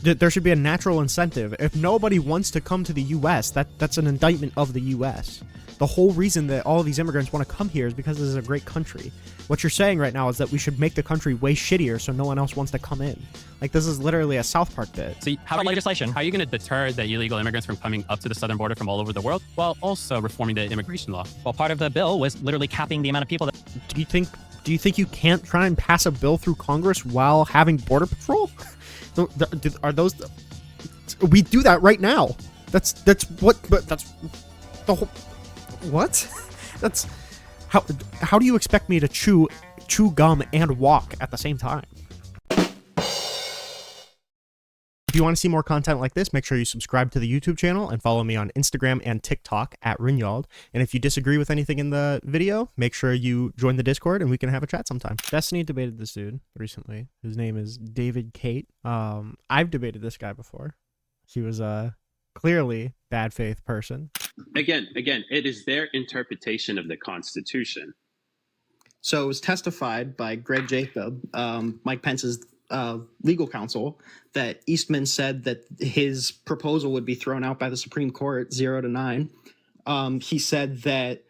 There should be a natural incentive. If nobody wants to come to the U.S., that's an indictment of the U.S. The whole reason that all of these immigrants want to come here is because this is a great country. What you're saying right now is that we should make the country way shittier so no one else wants to come in. Like, this is literally a South Park bit. So how are you going to deter the illegal immigrants from coming up to the southern border from all over the world while also reforming the immigration law? Well, part of the bill was literally capping the amount of people that... Do you think you can't try and pass a bill through Congress while having border patrol? Are those... We do that right now. That's the whole... What? That's... How do you expect me to chew gum and walk at the same time? If you want to see more content like this, make sure you subscribe to the YouTube channel and follow me on Instagram and TikTok at Rinyald. And if you disagree with anything in the video, make sure you join the Discord and we can have a chat sometime. Destiny debated this dude recently. His name is David Khait. I've debated this guy before. He was a clearly bad faith person. Again, it is their interpretation of the Constitution. So it was testified by Greg Jacob, Mike Pence's legal counsel, that Eastman said that his proposal would be thrown out by the Supreme Court 0-9. He said that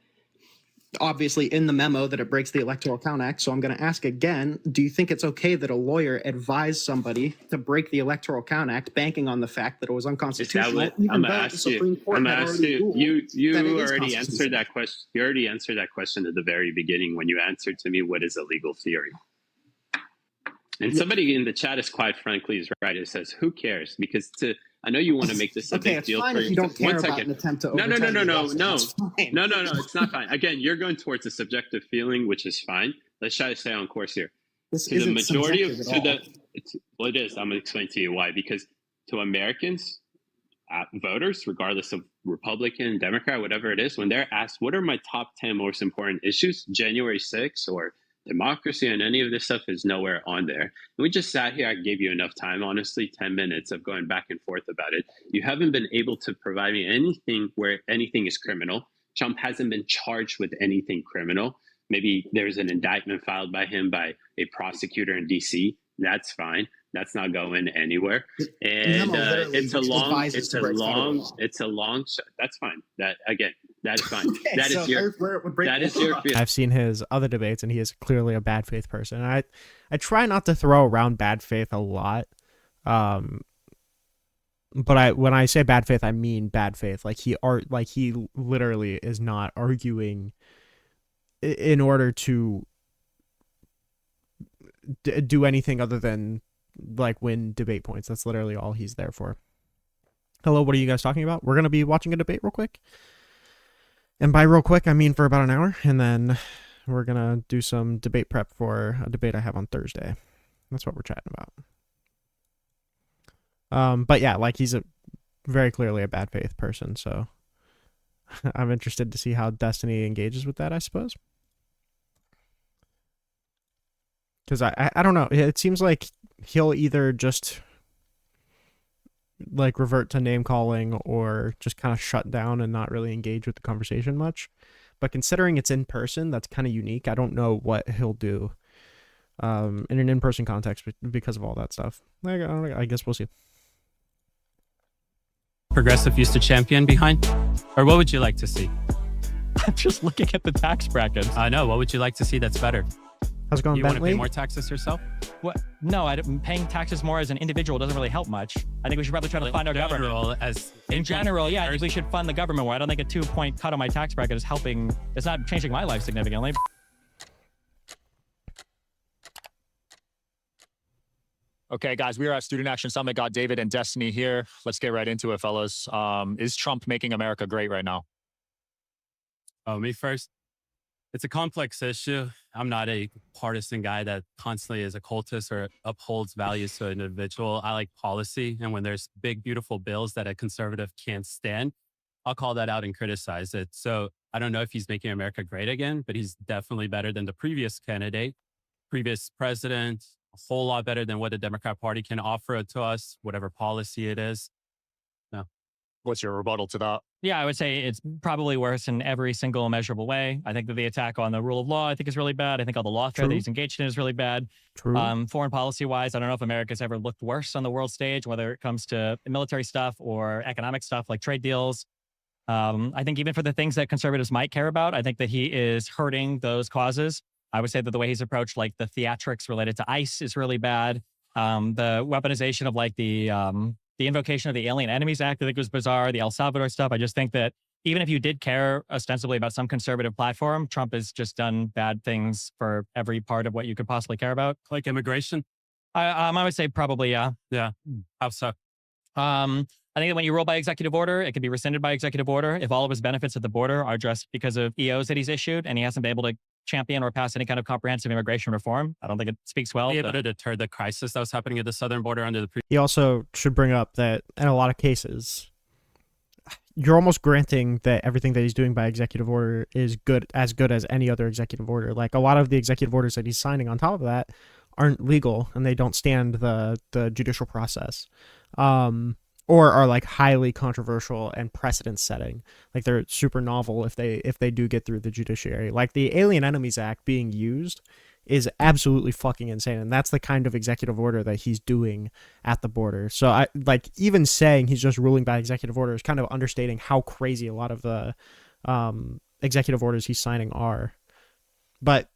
obviously in the memo that it breaks the Electoral Count Act. So I'm going to ask again, do you think it's okay that a lawyer advised somebody to break the Electoral Count Act, banking on the fact that it was unconstitutional? I'm going to ask you. You already answered that question. You already answered that question at the very beginning when you answered to me, what is a legal theory? And somebody in the chat is quite frankly is right. It says, who cares? Because I know you want to make this a big deal for you. You don't care about an attempt to No. It's not fine. Again, you're going towards a subjective feeling, which is fine. Let's try to stay on course here. This to the majority of well, it is. I'm going to explain to you why. Because to Americans, voters, regardless of Republican, Democrat, whatever it is, when they're asked, what are my top 10 most important issues, January 6th or democracy and any of this stuff is nowhere on there. And we just sat here. I gave you enough time, honestly, 10 minutes of going back and forth about it. You haven't been able to provide me anything where anything is criminal. Trump hasn't been charged with anything criminal. Maybe there's an indictment filed by him by a prosecutor in DC. That's fine. That's not going anywhere. And it's a long shot. That's fine. That again, that is fine. Okay, that is your field. I've seen his other debates and he is clearly a bad faith person. And I try not to throw around bad faith a lot. But when I say bad faith, I mean bad faith. Like he literally is not arguing in order to do anything other than like win debate points. That's literally all he's there for. Hello, what are you guys talking about? We're going to be watching a debate real quick. And by real quick, I mean for about an hour. And then we're going to do some debate prep for a debate I have on Thursday. That's what we're chatting about. But yeah, like he's very clearly a bad faith person. So I'm interested to see how Destiny engages with that, I suppose. Because I don't know. It seems like he'll either just like revert to name calling or just kind of shut down and not really engage with the conversation much. But considering it's in person, that's kind of unique. I don't know what he'll do in an in-person context because of all that stuff. I guess we'll see. Progressive used to champion behind? Or what would you like to see? I'm just looking at the tax brackets. I know. What would you like to see that's better? How's it going, you Bentley? Want to pay more taxes yourself? What? No, paying taxes more as an individual doesn't really help much. I think we should probably try to fund our government. In general, yeah, I think we should fund the government more. I don't think a 2-point cut on my tax bracket is helping. It's not changing my life significantly. Okay, guys, we are at Student Action Summit. Got David and Destiny here. Let's get right into it, fellas. Is Trump making America great right now? Oh, me first? It's a complex issue. I'm not a partisan guy that constantly is a cultist or upholds values to an individual. I like policy. And when there's big, beautiful bills that a conservative can't stand, I'll call that out and criticize it. So I don't know if he's making America great again, but he's definitely better than the previous candidate, previous president, a whole lot better than what the Democrat Party can offer to us, whatever policy it is. No. What's your rebuttal to that? Yeah, I would say it's probably worse in every single measurable way. I think that the attack on the rule of law, I think, is really bad. I think all the lawfare that True. he's engaged in is really bad. True. Foreign policy wise, I don't know if America's ever looked worse on the world stage, whether it comes to military stuff or economic stuff like trade deals. I think even for the things that conservatives might care about, I think that he is hurting those causes. I would say that the way he's approached like the theatrics related to ICE is really bad. The weaponization of like the invocation of the Alien Enemies Act, I think was bizarre. The El Salvador stuff. I just think that even if you did care ostensibly about some conservative platform, Trump has just done bad things for every part of what you could possibly care about. Like immigration? I would say probably, yeah. Yeah. How so? I think that when you rule by executive order, it can be rescinded by executive order. If all of his benefits at the border are just because of EOs that he's issued and he hasn't been able to champion or pass any kind of comprehensive immigration reform, I don't think it speaks well. Be able to deter the crisis that was happening at the southern border under the He also should bring up that in a lot of cases, you're almost granting that everything that he's doing by executive order is good as any other executive order. Like a lot of the executive orders that he's signing on top of that aren't legal and they don't stand the judicial process. Or are like highly controversial and precedent setting. Like they're super novel if they do get through the judiciary. Like the Alien Enemies Act being used is absolutely fucking insane. And that's the kind of executive order that he's doing at the border. So I like even saying he's just ruling by executive order is kind of understating how crazy a lot of the executive orders he's signing are. But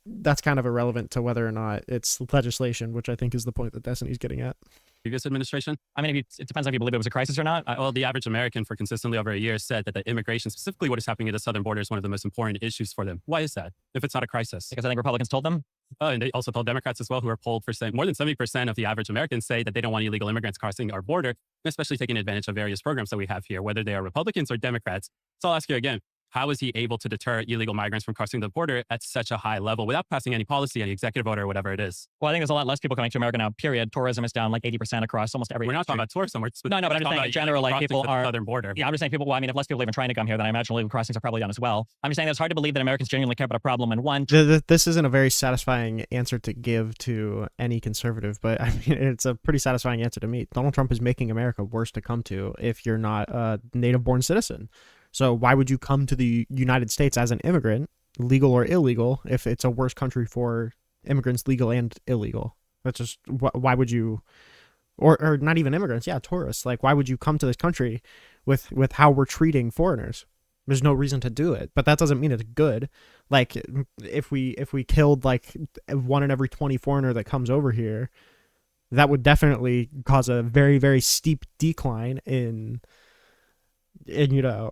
that's kind of irrelevant to whether or not it's legislation, which I think is the point that Destiny's getting at. previous administration? I mean, it depends if you believe it was a crisis or not. Well, the average American for consistently over a year said that the immigration, specifically what is happening at the southern border, is one of the most important issues for them. Why is that? If it's not a crisis? Because I think Republicans told them. And they also told Democrats as well, who are polled for saying more than 70% of the average Americans say that they don't want illegal immigrants crossing our border, especially taking advantage of various programs that we have here, whether they are Republicans or Democrats. So I'll ask you again, how is he able to deter illegal migrants from crossing the border at such a high level without passing any policy, any executive order, or whatever it is? Well, I think there's a lot less people coming to America now, period. Tourism is down like 80% across almost every We're not country. talking about tourism. No, but I'm just saying in general, like people are southern border. Yeah, I'm just saying people. Well, I mean, if less people even trying to come here, then I imagine illegal crossings are probably down as well. I'm just saying that it's hard to believe that Americans genuinely care about a problem. And one, This isn't a very satisfying answer to give to any conservative, but I mean, it's a pretty satisfying answer to me. Donald Trump is making America worse to come to if you're not a native-born citizen. So why would you come to the United States as an immigrant, legal or illegal, if it's a worse country for immigrants, legal and illegal? That's just, why would you, or not even immigrants, yeah, tourists. Like, why would you come to this country with how we're treating foreigners? There's no reason to do it, but that doesn't mean it's good. Like, if we killed like 1 in every 20 foreigner that comes over here, that would definitely cause a very, very steep decline in you know,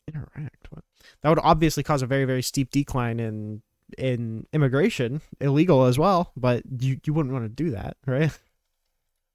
interact. What? That would obviously cause a very, very steep decline in immigration, illegal as well. But you wouldn't want to do that, right?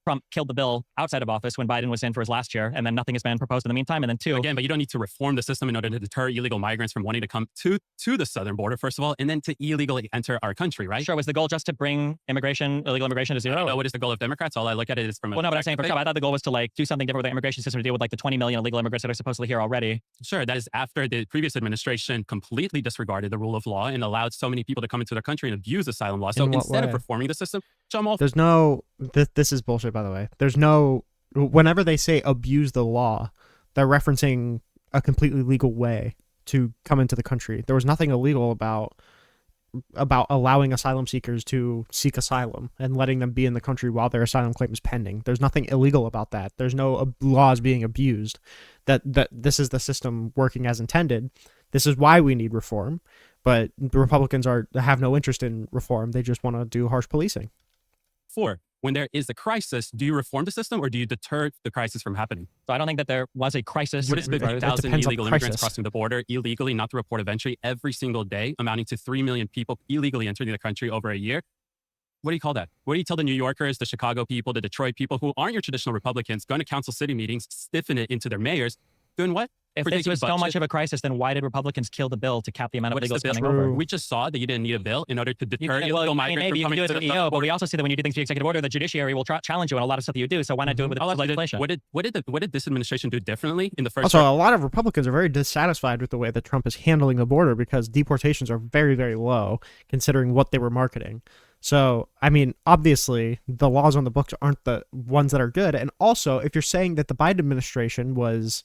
Trump killed the bill outside of office when Biden was in for his last year, and then nothing has been proposed in the meantime. And then two, again, but you don't need to reform the system in order to deter illegal migrants from wanting to come to the southern border, first of all, and then to illegally enter our country, right? Sure. Was the goal just to bring illegal immigration to zero? I don't know what is the goal of Democrats. All I look at it is from a... Well, no, but I'm saying for Trump, I thought the goal was to like do something different with the immigration system to deal with like the 20 million illegal immigrants that are supposedly here already. Sure, that is after the previous administration completely disregarded the rule of law and allowed so many people to come into their country and abuse asylum law. So instead of reforming the system, there's no, this is bullshit, by the way. There's no, whenever they say abuse the law, they're referencing a completely legal way to come into the country. There was nothing illegal about allowing asylum seekers to seek asylum and letting them be in the country while their asylum claim is pending. There's nothing illegal about that. There's no laws being abused. That this is the system working as intended. This is why we need reform. But the Republicans have no interest in reform. They just want to do harsh policing. When there is a crisis, do you reform the system or do you deter the crisis from happening? So I don't think that there was a crisis. What is 50,000 illegal immigrants crossing the border illegally, not through a port of entry, every single day, amounting to 3 million people illegally entering the country over a year? What do you call that? What do you tell the New Yorkers, the Chicago people, the Detroit people who aren't your traditional Republicans, going to council city meetings, stiffen it into their mayors, doing what? If this was so much of a crisis, then why did Republicans kill the bill to cap the amount of illegals coming over? We just saw that you didn't need a bill in order to deter illegal migrants maybe from coming you to can do the it with EO, but we also see that when you do things via executive order, the judiciary will challenge you on a lot of stuff that you do. So why not do it with legislation? What did this administration do differently in the first? Also, a lot of Republicans are very dissatisfied with the way that Trump is handling the border because deportations are very, very low considering what they were marketing. So, I mean, obviously, the laws on the books aren't the ones that are good. And also, if you're saying that the Biden administration was,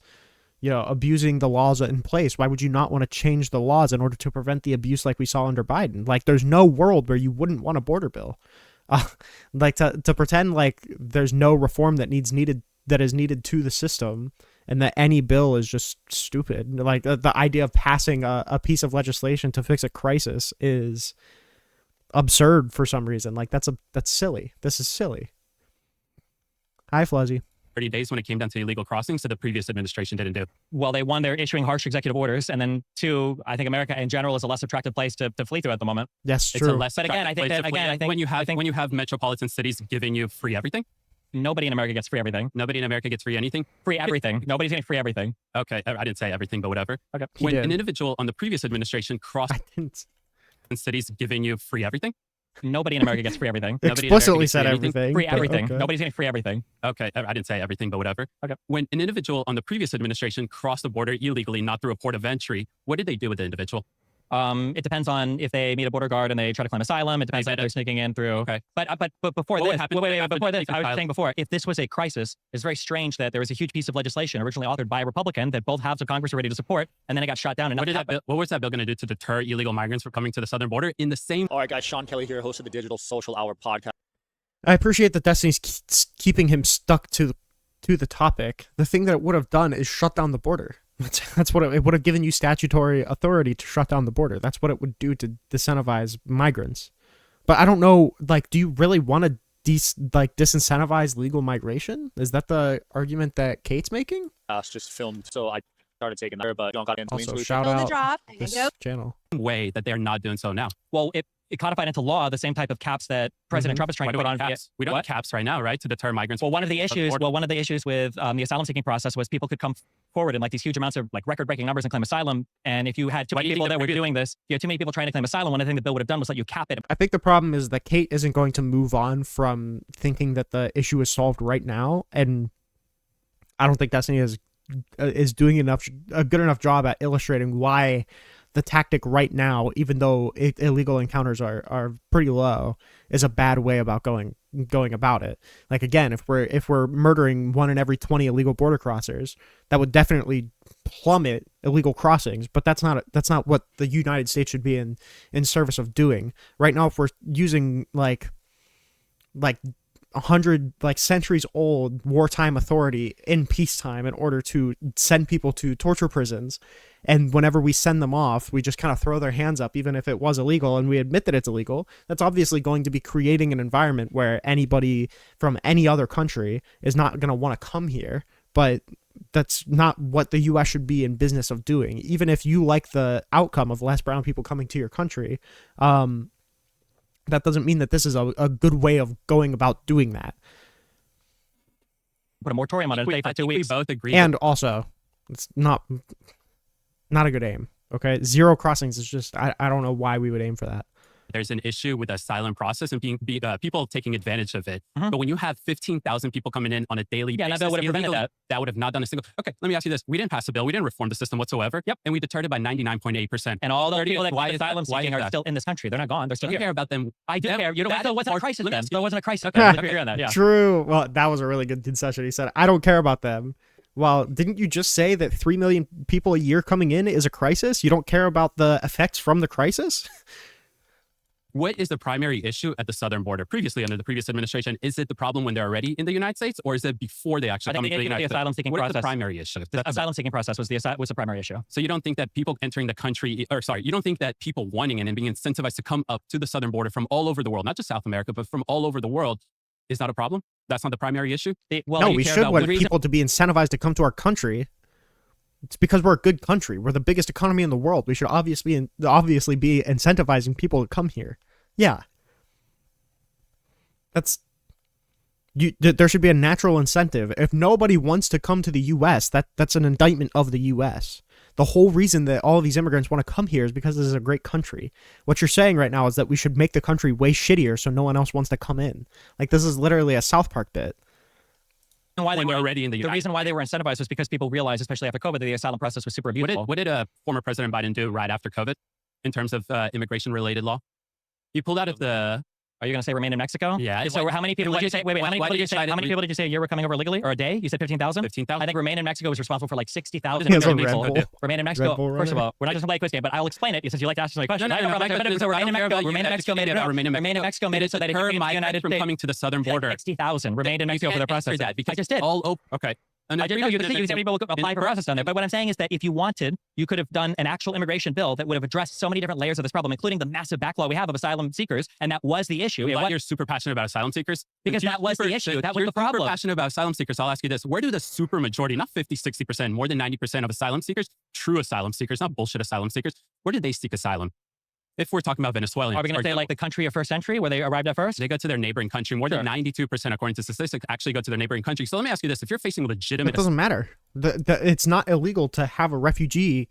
abusing the laws in place, why would you not want to change the laws in order to prevent the abuse like we saw under Biden? Like, there's no world where you wouldn't want a border bill. Like, to pretend like there's no reform that is needed to the system, and that any bill is just stupid. Like, the idea of passing a piece of legislation to fix a crisis is absurd for some reason. Like, that's silly. This is silly. Hi, Fluzzy. 30 days when it came down to illegal crossings that the previous administration didn't do. Well, they one, they're issuing harsh executive orders, and then two, I think America in general is a less attractive place to flee to at the moment. Yes, It's true. a less But again, I think attractive that- place to again, flee. I think- when you have metropolitan cities giving you free everything, Nobody in America gets free everything. nobody in America gets free anything. Free everything. Nobody's getting free everything. Okay, I didn't say everything, but whatever. Okay. He When did. an individual on the previous administration crossed I didn't cities giving you free everything. Nobody in America gets free everything. Nobody in America explicitly gets said free anything. everything. Free but everything. okay. Nobody's getting free everything. Okay, I didn't say everything, but whatever. Okay. When an individual on the previous administration crossed the border illegally, not through a port of entry, what did they do with the individual? It depends on if they meet a border guard and they try to claim asylum. It depends on if they're sneaking in through. Okay. But before What would this, happen wait, after before they this, take I was asylum? saying before, if this was a crisis, it's very strange that there was a huge piece of legislation originally authored by a Republican that both halves of Congress were ready to support, and then it got shot down. And What was that bill going to do to deter illegal migrants from coming to the southern border? In the same All right, guys. Sean Kelly here, host of the Digital Social Hour podcast. I appreciate that Destiny's keeping him stuck to the topic. The thing that it would have done is shut down the border. That's what it would have given you statutory authority to shut down the border. That's what it would do to disincentivize migrants. But I don't know, like, do you really want to disincentivize legal migration? Is that the argument that Khait's making? Just filmed, so I started taking there, but don't got into Also, it. shout Fill the out drop. There you this go. channel. way that they're not doing so now. well, it codified into law the same type of caps that President Trump is trying Why to do put we on. have caps? We don't have caps right now, right, to deter migrants. Well, one of the issues. border. Well, one of the issues with the asylum seeking process was people could come forward in like these huge amounts of like record-breaking numbers and claim asylum. And if you had too Why do many you people think that the were previous- doing this, if you had too many people trying to claim asylum, one of the things the bill would have done was let you cap it. I think the problem is that Khait isn't going to move on from thinking that the issue is solved right now, and I don't think Destiny is doing a good enough job at illustrating why the tactic right now, even though illegal encounters are pretty low, is a bad way about going about it. Like, again, if we're murdering 1 in every 20 illegal border crossers, that would definitely plummet illegal crossings. But that's not what the United States should be in service of doing right now. If we're using like 100 centuries old wartime authority in peacetime in order to send people to torture prisons, and whenever we send them off, we just kind of throw their hands up even if it was illegal and we admit that it's illegal, that's obviously going to be creating an environment where anybody from any other country is not going to want to come here. But that's not what the US should be in business of doing. Even if you like the outcome of less brown people coming to your country, that doesn't mean that this is a good way of going about doing that. Put a moratorium on it. I Stay for think 2 we weeks. both agree. And also, it's not a good aim. Okay, 0 crossings is just I don't know why we would aim for that. there's an issue with the asylum process and people taking advantage of it. Mhm. But when you have 15,000 people coming in on a daily Yeah, basis, that would have prevented illegally, that. that would have not done a single. Okay, let me ask you this: we didn't pass a bill, we didn't reform the system whatsoever. Yep. And we deterred it by 99.8%. And all the people that why got is that? asylum Why seeking is are that? still in this country. They're not gone. They're I still don't here. care about them. I do care. You know what? That So what's a part- crisis let me then? ask you- So it wasn't a crisis. Okay, let's agree on that. Yeah. True. Well, that was a really good concession. He said, I don't care about them. Well, didn't you just say that 3 million people a year coming in is a crisis? You don't care about the effects from the crisis? What is the primary issue at the southern border? Previously, under the previous administration, is it the problem when they're already in the United States, or is it before they I actually think come the to the issue with United the States? asylum seeking What is the process. primary issue? The asylum seeking process was the primary issue. So you don't think that people entering the country, or sorry, you don't think that people wanting it and being incentivized to come up to the southern border from all over the world, not just South America, but from all over the world, is not a problem? That's not the primary issue? No, we should want people to be incentivized to come to our country. It's because we're a good country. We're the biggest economy in the world. We should obviously be incentivizing people to come here. Yeah. There should be a natural incentive. If nobody wants to come to the U.S., that's an indictment of the U.S. The whole reason that all of these immigrants want to come here is because this is a great country. What you're saying right now is that we should make the country way shittier so no one else wants to come in. Like, this is literally a South Park bit. Why When they're already in the the United reason why they were incentivized was because people realized, especially after COVID, that the asylum process was super abuseful. What did former President Biden do right after COVID in terms of immigration-related law? He pulled out of the Are you going to say remain in Mexico? Yeah. So how many people did you say? Wait, how many people did you say? How many people did you say a year were coming over legally or a day? You said 15,000. 15,000. I think remain in Mexico was responsible for like 60,000 He has a people. Red Bull. Remain in Red Mexico. Bull First of runner. all, we're not just gonna play a quiz game, but I'll explain it since you like to ask me questions. No, So remain in Mexico. Remain in Mexico made it. Remain in Mexico made it so that it could be United from States. coming to the southern border. 60,000 remained in Mexico for the process. That because I just did. Okay. I didn't know you said people would apply for process down there. But what I'm saying is that if you wanted, you could have done an actual immigration bill that would have addressed so many different layers of this problem, including the massive backlog we have of asylum seekers. And that was the issue. You're super passionate about asylum seekers. Because that was the issue. That was the problem. You're super passionate about asylum seekers. I'll ask you this. Where do the super majority, not 50, 60%, more than 90% of asylum seekers, true asylum seekers, not bullshit asylum seekers, where did they seek asylum? If we're talking about Venezuelans. Are we going to say like the country of first entry where they arrived at first? They go to their neighboring country. More than 92%, according to statistics, actually go to their neighboring country. So let me ask you this. If you're facing legitimate... It doesn't matter. It's not illegal to have a refugee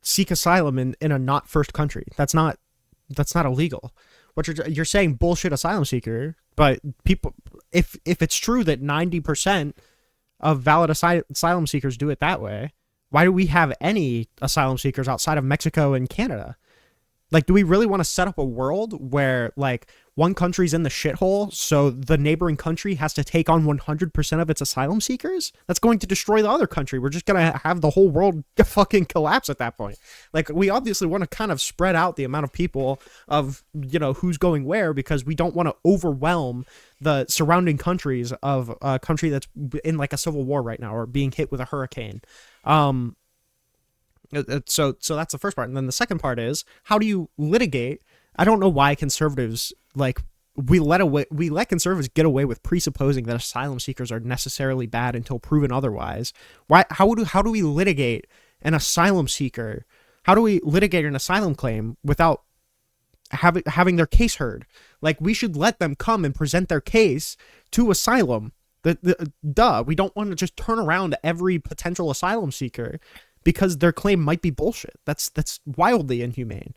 seek asylum in a not first country. That's not illegal. What you're saying bullshit asylum seeker, but people, if it's true that 90% of valid asylum seekers do it that way, why do we have any asylum seekers outside of Mexico and Canada? Like, do we really want to set up a world where, like, one country's in the shithole, so the neighboring country has to take on 100% of its asylum seekers? That's going to destroy the other country. We're just going to have the whole world fucking collapse at that point. Like, we obviously want to kind of spread out the amount of people of, you know, who's going where, because we don't want to overwhelm the surrounding countries of a country that's in, like, a civil war right now or being hit with a hurricane. So that's the first part. And then the second part is, how do you litigate? I don't know why conservatives, like, we let conservatives get away with presupposing that asylum seekers are necessarily bad until proven otherwise. How do we litigate an asylum seeker? How do we litigate an asylum claim without having their case heard? Like, we should let them come and present their case to asylum. Duh. We don't want to just turn around every potential asylum seeker because their claim might be bullshit. That's wildly inhumane.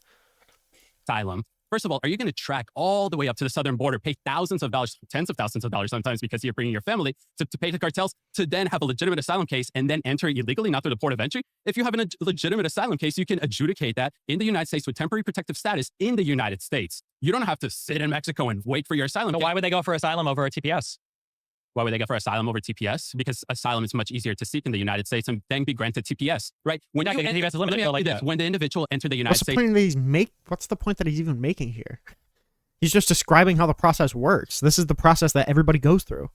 Asylum. First of all, are you going to track all the way up to the southern border, pay thousands of dollars, tens of thousands of dollars sometimes because you're bringing your family to pay the cartels to then have a legitimate asylum case and then enter illegally, not through the port of entry? If you have a legitimate asylum case, you can adjudicate that in the United States with temporary protective status in the United States. You don't have to sit in Mexico and wait for your asylum. So why would they go for asylum over a TPS? Why would they go for asylum over TPS? Because asylum is much easier to seek in the United States and then be granted TPS, right? When TPS is limited. When the individual entered the United States, what's the point that he's even making here? He's just describing how the process works. This is the process that everybody goes through.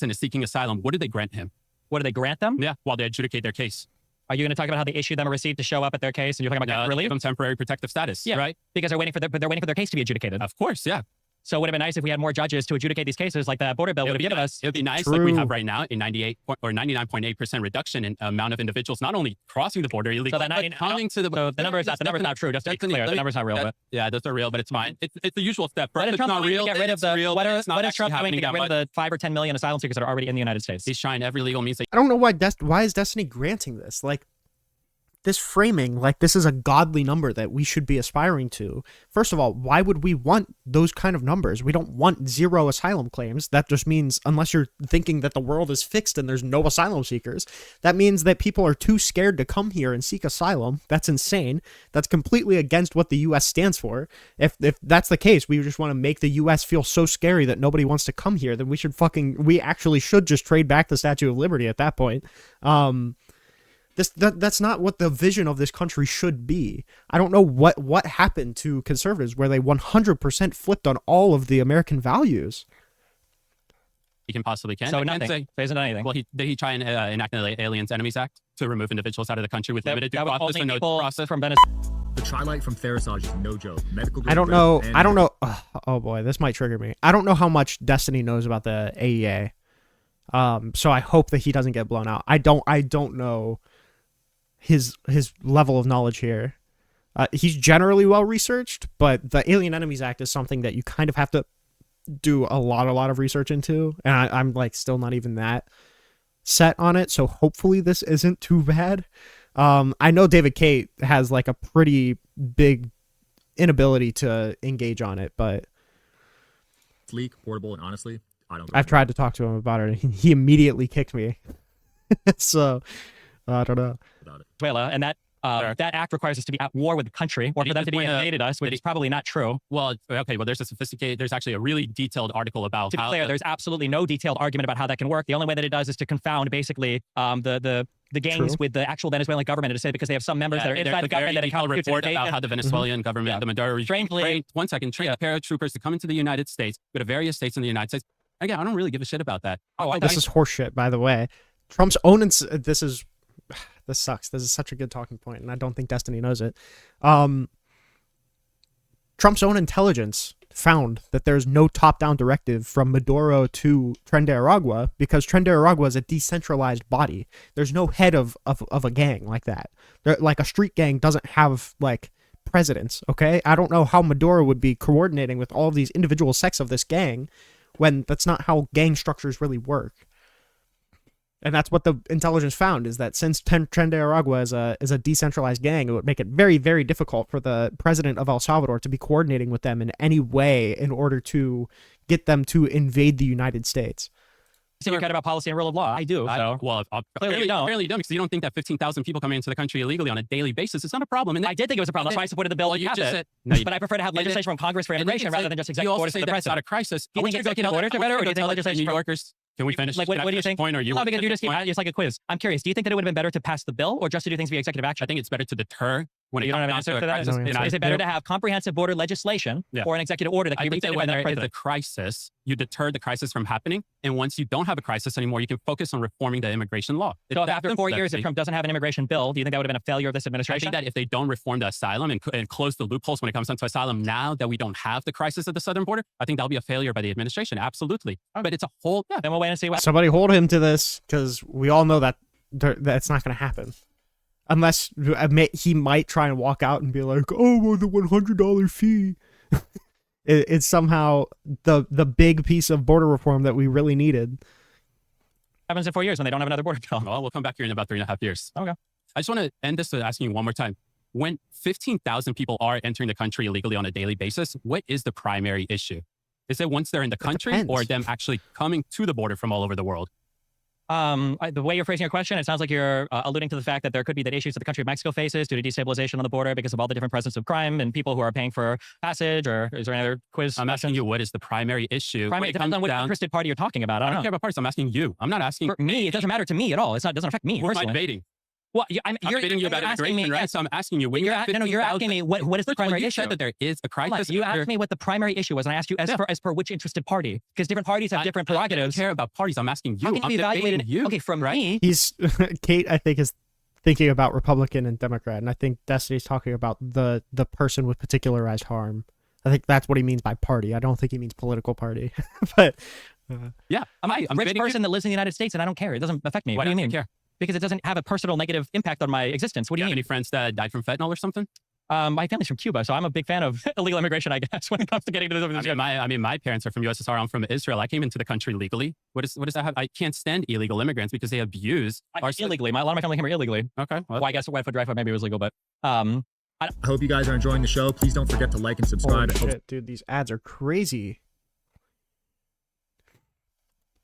and is seeking asylum, what do they grant him? What do they grant them? Yeah, while they adjudicate their case. Are you going to talk about how they issue them a receipt to show up at their case, and you're talking about relief? Give them temporary protective status. Yeah, right. Because they're waiting for their case to be adjudicated. Of course, yeah. So it would have been nice if we had more judges to adjudicate these cases, like the border bill would have given us. It would be nice, like we have right now, a 99.8% reduction in amount of individuals not only crossing the border illegally, but coming to the. So the number is not true. Just to be clear, the number's not real. But yeah, those are real, but it's fine. It's the usual step. Right? It's not real. Get rid of the. What is Trump doing to get rid of the 5 or 10 million asylum seekers that are already in the United States? He's trying every legal means. I don't know why is Destiny granting this? Like, this framing, like this is a godly number that we should be aspiring to. First of all, why would we want those kind of numbers? We don't want 0 asylum claims. That just means, unless you're thinking that the world is fixed and there's no asylum seekers, that means that people are too scared to come here and seek asylum. That's insane. That's completely against what the U.S. stands for. If that's the case, we just want to make the U.S. feel so scary that nobody wants to come here, then we actually should just trade back the Statue of Liberty at that point. That's not what the vision of this country should be. I don't know what happened to conservatives where they 100% flipped on all of the American values. He can possibly can. So nothing. So he hasn't done anything. Well, did he try and enact the Aliens Enemies Act to remove individuals out of the country with limited due process and no process from Venezuela? The Trilite from Therasage is no joke. Medical. I don't know. Oh boy, this might trigger me. I don't know how much Destiny knows about the AEA. So I hope that he doesn't get blown out. I don't know his level of knowledge here. He's generally well researched, but the Alien Enemies Act is something that you kind of have to do a lot of research into, and I'm like still not even that set on it, so hopefully this isn't too bad. I know David Khait has like a pretty big inability to engage on it, but sleek, portable, and honestly, I've tried to talk to him about it, and he immediately kicked me. So I don't know. Venezuela, and that Sure. That act requires us to be at war with the country or for them to be invaded us, which is probably not true. Well, okay. Well, there's actually a really detailed article about To be clear, there's absolutely no detailed argument about how that can work. The only way that it does is to confound basically the gangs with the actual Venezuelan government, to say because they have some members that are inside the government that account report about how the Venezuelan government, the Maduro regime, trained paratroopers to come into the United States, go to various states in the United States. Again, I don't really give a shit about that. This is horseshit, by the way. Trump's own this sucks. This is such a good talking point, and I don't think Destiny knows it. Trump's own intelligence found that there's no top-down directive from Maduro to Tren de Aragua because Tren de Aragua is a decentralized body. There's no head of a gang like that. Like a street gang doesn't have like presidents, okay? I don't know how Maduro would be coordinating with all of these individual sects of this gang when that's not how gang structures really work. And that's what the intelligence found, is that since Tren de Aragua is a decentralized gang, it would make it very, very difficult for the president of El Salvador to be coordinating with them in any way in order to get them to invade the United States. So you care about policy and rule of law. I do. Well, clearly you don't, because you don't think that 15,000 people coming into the country illegally on a daily basis is not a problem. And I did think it was a problem. That's why I supported the bill. Well, you just said, but I prefer to have legislation from Congress for immigration rather than just executive orders from the president. Not a crisis. Do you think executive orders are better, or do you think legislation New Yorkers? Can we finish? Like, what do you think? Point, or you no, because you just keep it's like a quiz. I'm curious. Do you think that it would have been better to pass the bill or just to do things via executive action? I think it's better to deter when you don't have an answer to that. Is it better to have comprehensive border legislation or an executive order that can be retained by the president? When there is a crisis, you deter the crisis from happening, and once you don't have a crisis anymore, you can focus on reforming the immigration law. So after 4 years, if Trump doesn't have an immigration bill, do you think that would have been a failure of this administration? I think that if they don't reform the asylum and close the loopholes when it comes down to asylum, now that we don't have the crisis at the southern border, I think that'll be a failure by the administration. Absolutely. But it's a whole, then we'll wait and see what. Somebody hold him to this, because we all know that that's not going to happen. Unless he might try and walk out and be like, oh, well, the $100 fee. It's somehow the big piece of border reform that we really needed. Happens in 4 years when they don't have another border bill. Well, we'll come back here in about 3.5 years. Okay. I just want to end this by asking you one more time. When 15,000 people are entering the country illegally on a daily basis, what is the primary issue? Is it once they're in the country or them actually coming to the border from all over the world? The way you're phrasing your question, it sounds like you're alluding to the fact that there could be that issues that the country of Mexico faces due to destabilization on the border because of all the different presence of crime and people who are paying for passage, or is there any other quiz? I'm asking you, what is the primary issue? Primary depends on what interested party you're talking about. I don't care about parties. I'm asking you. I'm not asking. For me, it doesn't matter to me at all. It doesn't affect me. Who am I debating? Well, I'm debating you about immigration, right? So I'm asking you. You're asking me what is the primary issue? You said that there is a crisis. You asked me what the primary issue was, and I asked you as per which interested party, because different parties have different prerogatives. I don't care about parties. I'm asking you. I'm debating you. Okay, from me. He's Khait, I think, is thinking about Republican and Democrat, and I think Destiny's talking about the person with particularized harm. I think that's what he means by party. I don't think he means political party. But yeah, I'm a rich person that lives in the United States, and I don't care. It doesn't affect me. What do you mean? Care? Because it doesn't have a personal negative impact on my existence. What do you mean? Have any friends that died from fentanyl or something? My family's from Cuba, so I'm a big fan of illegal immigration, I guess, when it comes to getting to this. My parents are from USSR. I'm from Israel. I came into the country legally. What does that have? I can't stand illegal immigrants because they abuse our illegally. A lot of my family came here illegally. Okay. Well, I guess wet foot, dry foot maybe it was legal, but I hope you guys are enjoying the show. Please don't forget to like and subscribe. Holy shit, dude, these ads are crazy.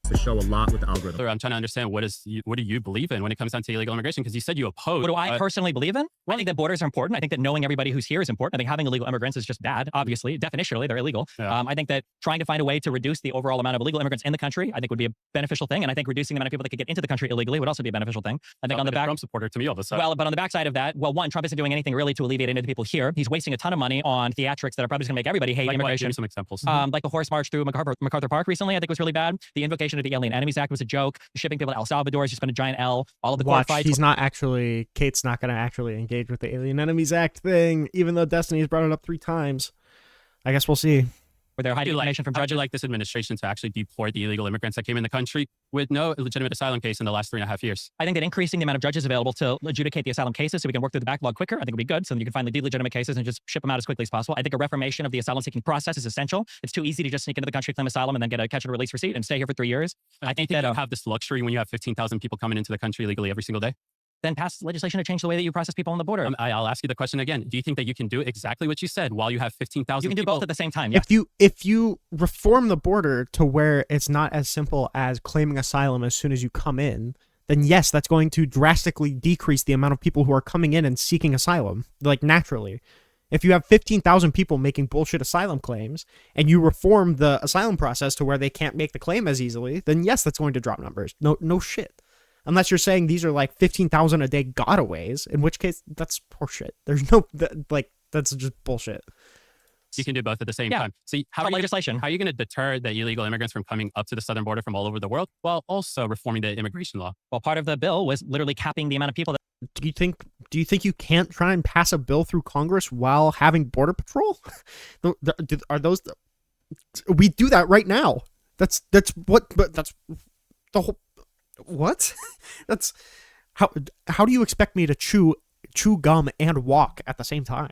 The show a lot with the algorithm. I'm trying to understand what do you believe in when it comes down to illegal immigration? Because you said you oppose. What do I personally believe in? Well, I think that borders are important. I think that knowing everybody who's here is important. I think having illegal immigrants is just bad. Obviously, definitionally, they're illegal. Yeah. I think that trying to find a way to reduce the overall amount of illegal immigrants in the country, I think would be a beneficial thing. And I think reducing the amount of people that could get into the country illegally would also be a beneficial thing. I think on the back, Trump supporter to me all of a sudden. Well, but on the backside of that, one, Trump isn't doing anything really to alleviate any of the people here. He's wasting a ton of money on theatrics that are probably going to make everybody hate immigration. Give me some examples. Like the horse march through MacArthur Park recently, I think was really bad. The invocation of the Alien Enemies Act was a joke. Shipping people to El Salvador is just been a giant L. All of the court fights. Kate's not going to actually engage with the Alien Enemies Act thing, even though Destiny's brought it up 3 times. I guess we'll see. Where they're hiding information from judges. Like this administration to actually deport the illegal immigrants that came in the country with no legitimate asylum case in the last 3.5 years. I think that increasing the amount of judges available to adjudicate the asylum cases so we can work through the backlog quicker, I think would be good. So that you can find the legitimate cases and just ship them out as quickly as possible. I think a reformation of the asylum seeking process is essential. It's too easy to just sneak into the country, claim asylum, and then get a catch and release receipt and stay here for 3 years. I think that you have this luxury when you have 15,000 people coming into the country illegally every single day. Then pass legislation to change the way that you process people on the border. I'll ask you the question again. Do you think that you can do exactly what you said while you have 15,000 You can do people? both at the same time. Yeah. If you reform the border to where it's not as simple as claiming asylum as soon as you come in, then yes, that's going to drastically decrease the amount of people who are coming in and seeking asylum, like naturally. If you have 15,000 people making bullshit asylum claims and you reform the asylum process to where they can't make the claim as easily, then yes, that's going to drop numbers. No shit. Unless you're saying these are like 15,000 a day gotaways, in which case that's horseshit. There's no, that's just bullshit. You can do both at the same Yeah. time. So how are legislation. How are you going to deter the illegal immigrants from coming up to the southern border from all over the world while also reforming the immigration law? Well, part of the bill was literally capping the amount of people that Do you think you can't try and pass a bill through Congress while having border patrol? Are those? We do that right now. That's what. But that's the whole. What? That's how do you expect me to chew gum and walk at the same time?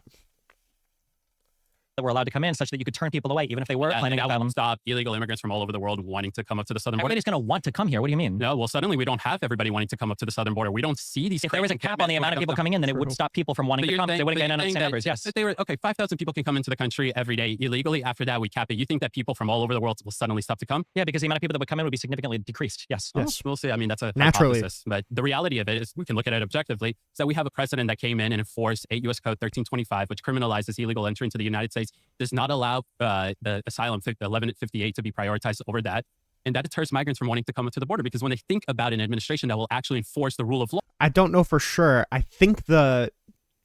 were allowed to come in, such that you could turn people away, even if they were claiming that asylum. will stop illegal immigrants from all over the world wanting to come up to the southern border. Everybody's going to want to come here. What do you mean? No, well, suddenly we don't have everybody wanting to come up to the southern border. We don't see these. If there was a cap on the amount of people coming in, then it would stop people from wanting to come. They wouldn't get enough numbers. Yes. They were okay. 5,000 people can come into the country every day illegally. After that, we cap it. You think that people from all over the world will suddenly stop to come? Yeah, because the amount of people that would come in would be significantly decreased. Yes. Yes. We'll see. I mean, that's a Naturally. hypothesis. But the reality of it is, we can look at it objectively. So we have a president that came in and enforced 8 U.S. Code 1325, which criminalizes illegal entry into the United States, does not allow the asylum 1158 to be prioritized over that. And that deters migrants from wanting to come to the border, because when they think about an administration that will actually enforce the rule of law. I don't know for sure. I think the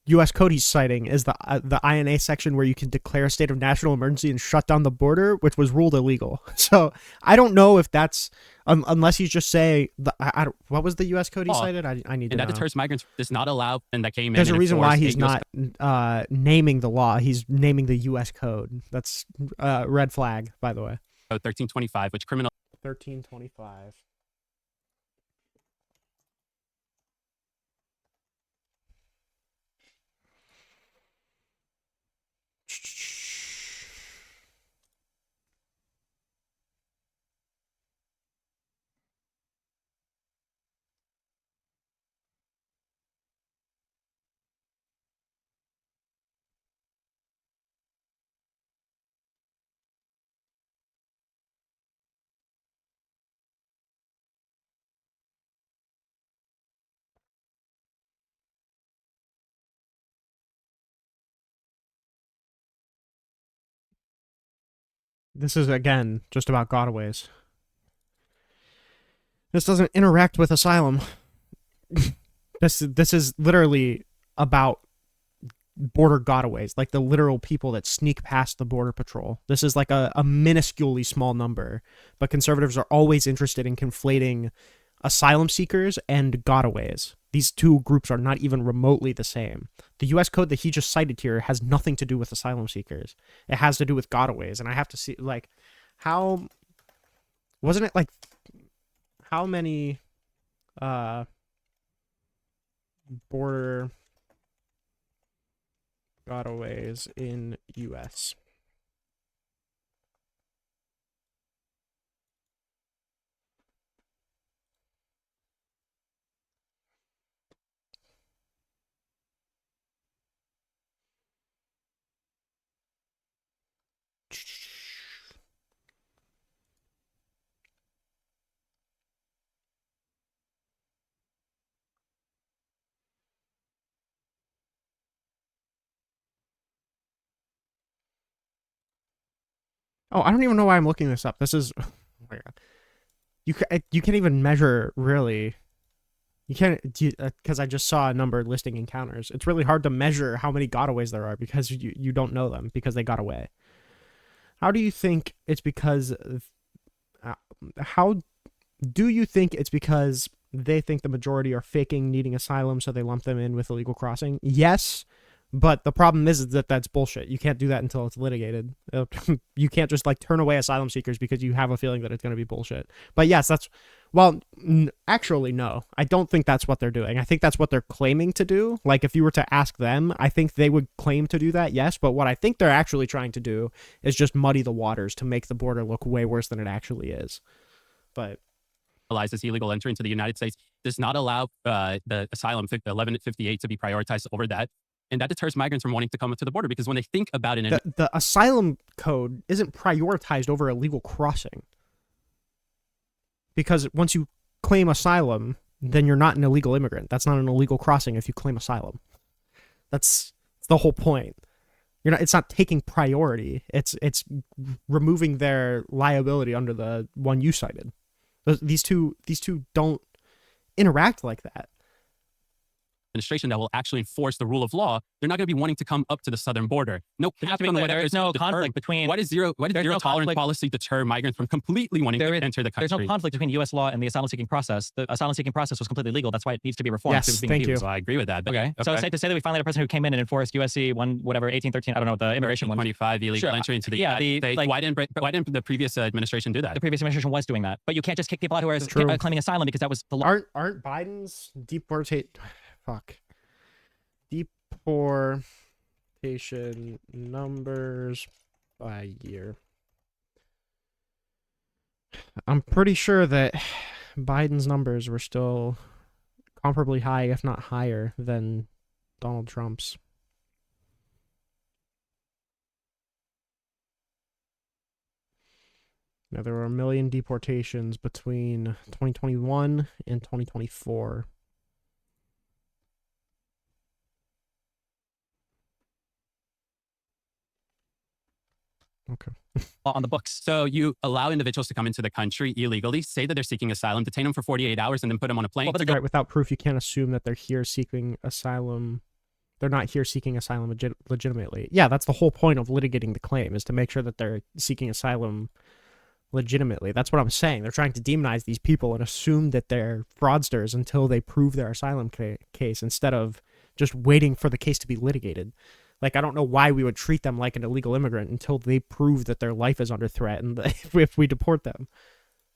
U.S. Code he's citing is the INA section where you can declare a state of national emergency and shut down the border, which was ruled illegal. So I don't know if that's unless he's just saying what was the U.S. Code he cited? I need to know. And that deters migrants, does not allow, and that came in. There's a reason why he's not naming the law. He's naming the U.S. Code. That's red flag, by the way. 1325, which criminal. 1325. This is, again, just about gotaways. This doesn't interact with asylum. This is literally about border gotaways, like the literal people that sneak past the border patrol. This is like a minusculely small number, but conservatives are always interested in conflating asylum seekers and gotaways. These two groups are not even remotely the same. The U.S. Code that he just cited here has nothing to do with asylum seekers. It has to do with gotaways, and I have to see, like, how... Wasn't it, like, how many border gotaways in U.S.? Oh, I don't even know why I'm looking this up. This is... Oh my God. You can't even measure, really. You can't... Because I just saw a number listing encounters. It's really hard to measure how many gotaways there are because you don't know them because they got away. How do you think it's because... how do you think it's because they think the majority are faking needing asylum, so they lump them in with illegal crossing? Yes. But the problem is that that's bullshit. You can't do that until it's litigated. You can't just like turn away asylum seekers because you have a feeling that it's going to be bullshit. But yes, that's, well, actually, no. I don't think that's what they're doing. I think that's what they're claiming to do. Like if you were to ask them, I think they would claim to do that, yes. But what I think they're actually trying to do is just muddy the waters to make the border look way worse than it actually is. But This illegal entry into the United States, does not allow the asylum 1158 to be prioritized over that. And that deters migrants from wanting to come to the border, because when they think about it... The asylum code isn't prioritized over illegal crossing. Because once you claim asylum, then you're not an illegal immigrant. That's not an illegal crossing if you claim asylum. That's the whole point. It's not taking priority. It's removing their liability under the one you cited. These two don't interact like that. Administration that will actually enforce the rule of law, they're not going to be wanting to come up to the southern border. No, there's no conflict between. What is zero tolerance policy deter migrants from completely wanting to enter the country? There's no conflict between U.S. law and the asylum seeking process. The asylum seeking process was completely legal. That's why it needs to be reformed. Yes, thank you. So I agree with that. Okay. So it's safe to say that we finally had a president who came in and enforced USC 1813. I don't know, the immigration one. 25 illegal entry into the United States. Why didn't the previous administration do that? The previous administration was doing that, but you can't just kick people out who are claiming asylum because that was the law. Aren't Biden's deportation numbers by year? I'm pretty sure that Biden's numbers were still comparably high, if not higher, than Donald Trump's. Now, there were 1 million deportations between 2021 and 2024. Okay. On the books. So you allow individuals to come into the country illegally, say that they're seeking asylum, detain them for 48 hours, and then put them on a plane. Right, without proof, you can't assume that they're here seeking asylum. They're not here seeking asylum legitimately. Yeah, that's the whole point of litigating the claim, is to make sure that they're seeking asylum legitimately. That's what I'm saying. They're trying to demonize these people and assume that they're fraudsters until they prove their asylum case, instead of just waiting for the case to be litigated. Like, I don't know why we would treat them like an illegal immigrant until they prove that their life is under threat and if we deport them.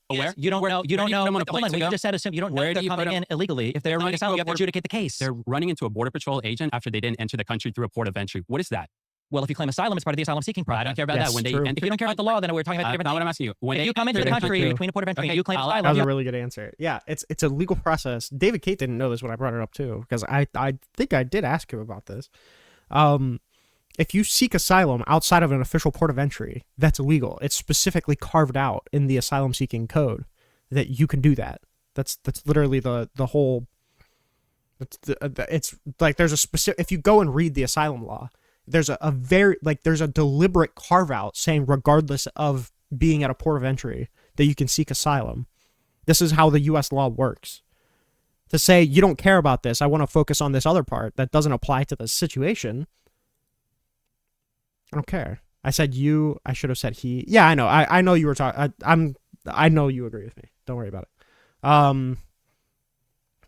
Where? You don't know. Hold on, you just said assume you don't know if they're coming in illegally. If they're running asylum, you have to adjudicate the case. They're running into a Border Patrol agent after they didn't enter the country through a port of entry. What is that? Well, if you claim asylum, it's part of the asylum seeking process. I don't care about that. When if you don't care about the law, then we're talking about different things. What I'm asking you. If you come into the country between a port of entry and you claim asylum, that was a really good answer. Yeah, it's a legal process. David Khait didn't know this when I brought it up too, because I think I did ask him about this. If you seek asylum outside of an official port of entry, that's illegal. It's specifically carved out in the asylum seeking code that you can do that. That's literally the whole. It's like there's a specific. If you go and read the asylum law, there's there's a deliberate carve out saying regardless of being at a port of entry that you can seek asylum. This is how the U.S. law works. To say you don't care about this, I want to focus on this other part that doesn't apply to the situation. I don't care. I said you. I should have said he. Yeah, I know. I know you were talking. I know you agree with me. Don't worry about it.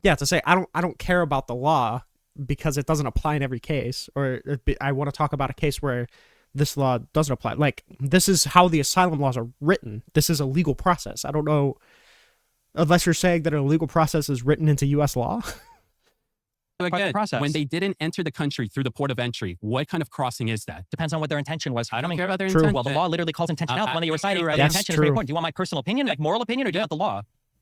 Yeah, to say I don't care about the law because it doesn't apply in every case, or I want to talk about a case where this law doesn't apply. Like, this is how the asylum laws are written. This is a legal process. I don't know, unless you're saying that a legal process is written into U.S. law. Again, when they didn't enter the country through the port of entry, what kind of crossing is that? Depends on what their intention was. I don't care about their intention. Well, the law literally calls intention out. The one that you were citing, the intention is very important. Do you want my personal opinion, like moral opinion, or do you want the law?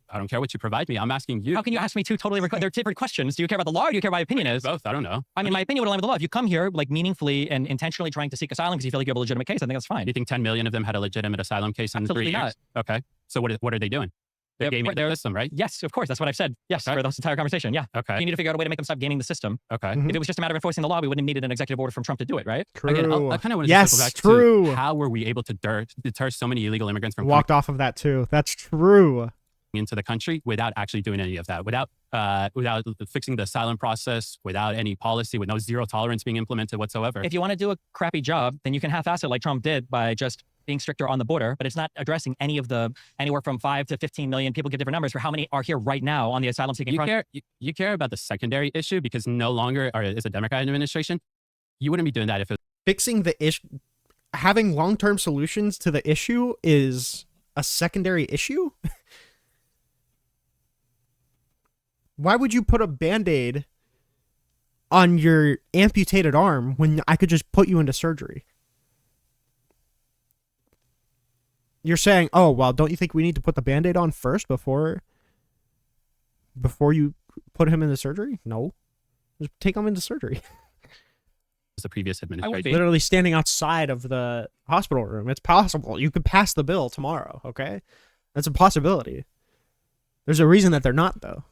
I don't care what you provide me. I'm asking you. How can you ask me two totally they're different questions? Do you care about the law or do you care what my opinion is? Both. I don't know. I mean, my opinion would align with the law. If you come here like meaningfully and intentionally trying to seek asylum because you feel like you have a legitimate case, I think that's fine. Do you think 10 million of them had a legitimate asylum case in 3 years? Not. Okay. So what are they doing? They're gaming the system, right? Yes, of course. That's what I've said. Yes, for this entire conversation. Yeah. Okay. You need to figure out a way to make them stop gaming the system. Okay. If it was just a matter of enforcing the law, we wouldn't have needed an executive order from Trump to do it, right? True. Again, I kind of want to circle back to how were we able to deter so many illegal immigrants from walked off of that too. That's true. Into the country without actually doing any of that, without fixing the asylum process, without any policy, with no zero tolerance being implemented whatsoever. If you want to do a crappy job, then you can half-ass it like Trump did by just being stricter on the border, but it's not addressing any of the anywhere from 5 to 15 million people give different numbers for how many are here right now on the asylum seeking process. You care about the secondary issue because no longer is a Democrat administration. You wouldn't be doing that if it fixing the issue, having long-term solutions to the issue is a secondary issue. Why would you put a Band-Aid on your amputated arm when I could just put you into surgery? You're saying, oh, well, don't you think we need to put the Band-Aid on first before you put him into surgery? No. Just take him into surgery. The previous administration. Literally standing outside of the hospital room. It's possible. You could pass the bill tomorrow, okay? That's a possibility. There's a reason that they're not, though.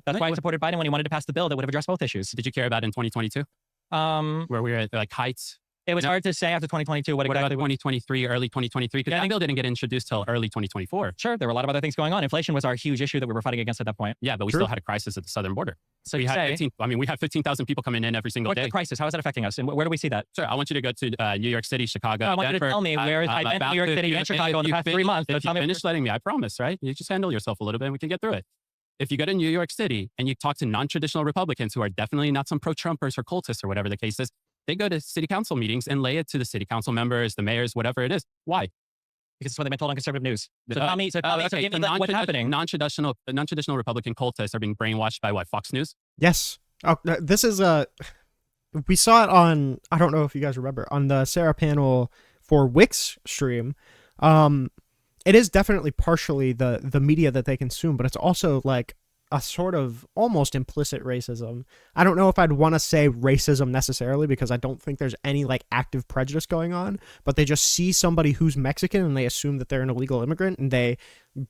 That's why I supported Biden when he wanted to pass the bill that would have addressed both issues. Did you care about in 2022? Where we were at like Khait? It was hard to say after 2022 what What about exactly. 2023, early 2023? Because that bill didn't get introduced till early 2024. Sure, there were a lot of other things going on. Inflation was our huge issue that we were fighting against at that point. Yeah, but we still had a crisis at the southern border. So we you had say, 15, I mean, we have 15,000 people coming in every single what's day. the crisis? How is that affecting us? And where do we see that? Sure, I want you to go to New York City, Chicago, No, I want you to Denver. tell me where I've been to New York City and Chicago in the past 3 months. So If you tell me finish letting me, I promise, right? You just handle yourself a little bit and we can get through it. If you go to New York City and you talk to non-traditional Republicans who are definitely not some pro-Trumpers or cultists or whatever the case is, they go to city council meetings and lay it to the city council members, the mayors, whatever it is. Why? because it's what they've been told on conservative news. So tell me, Okay, give me what's happening. Non-traditional Republican cultists are being brainwashed by what? Fox News? Yes. Oh, this is we saw it on, I don't know if you guys remember, on the Sarah panel for Wix stream. It is definitely partially the media that they consume, but it's also like a sort of almost implicit racism. I don't know if I'd want to say racism necessarily because I don't think there's any like active prejudice going on, but they just see somebody who's Mexican and they assume that they're an illegal immigrant and they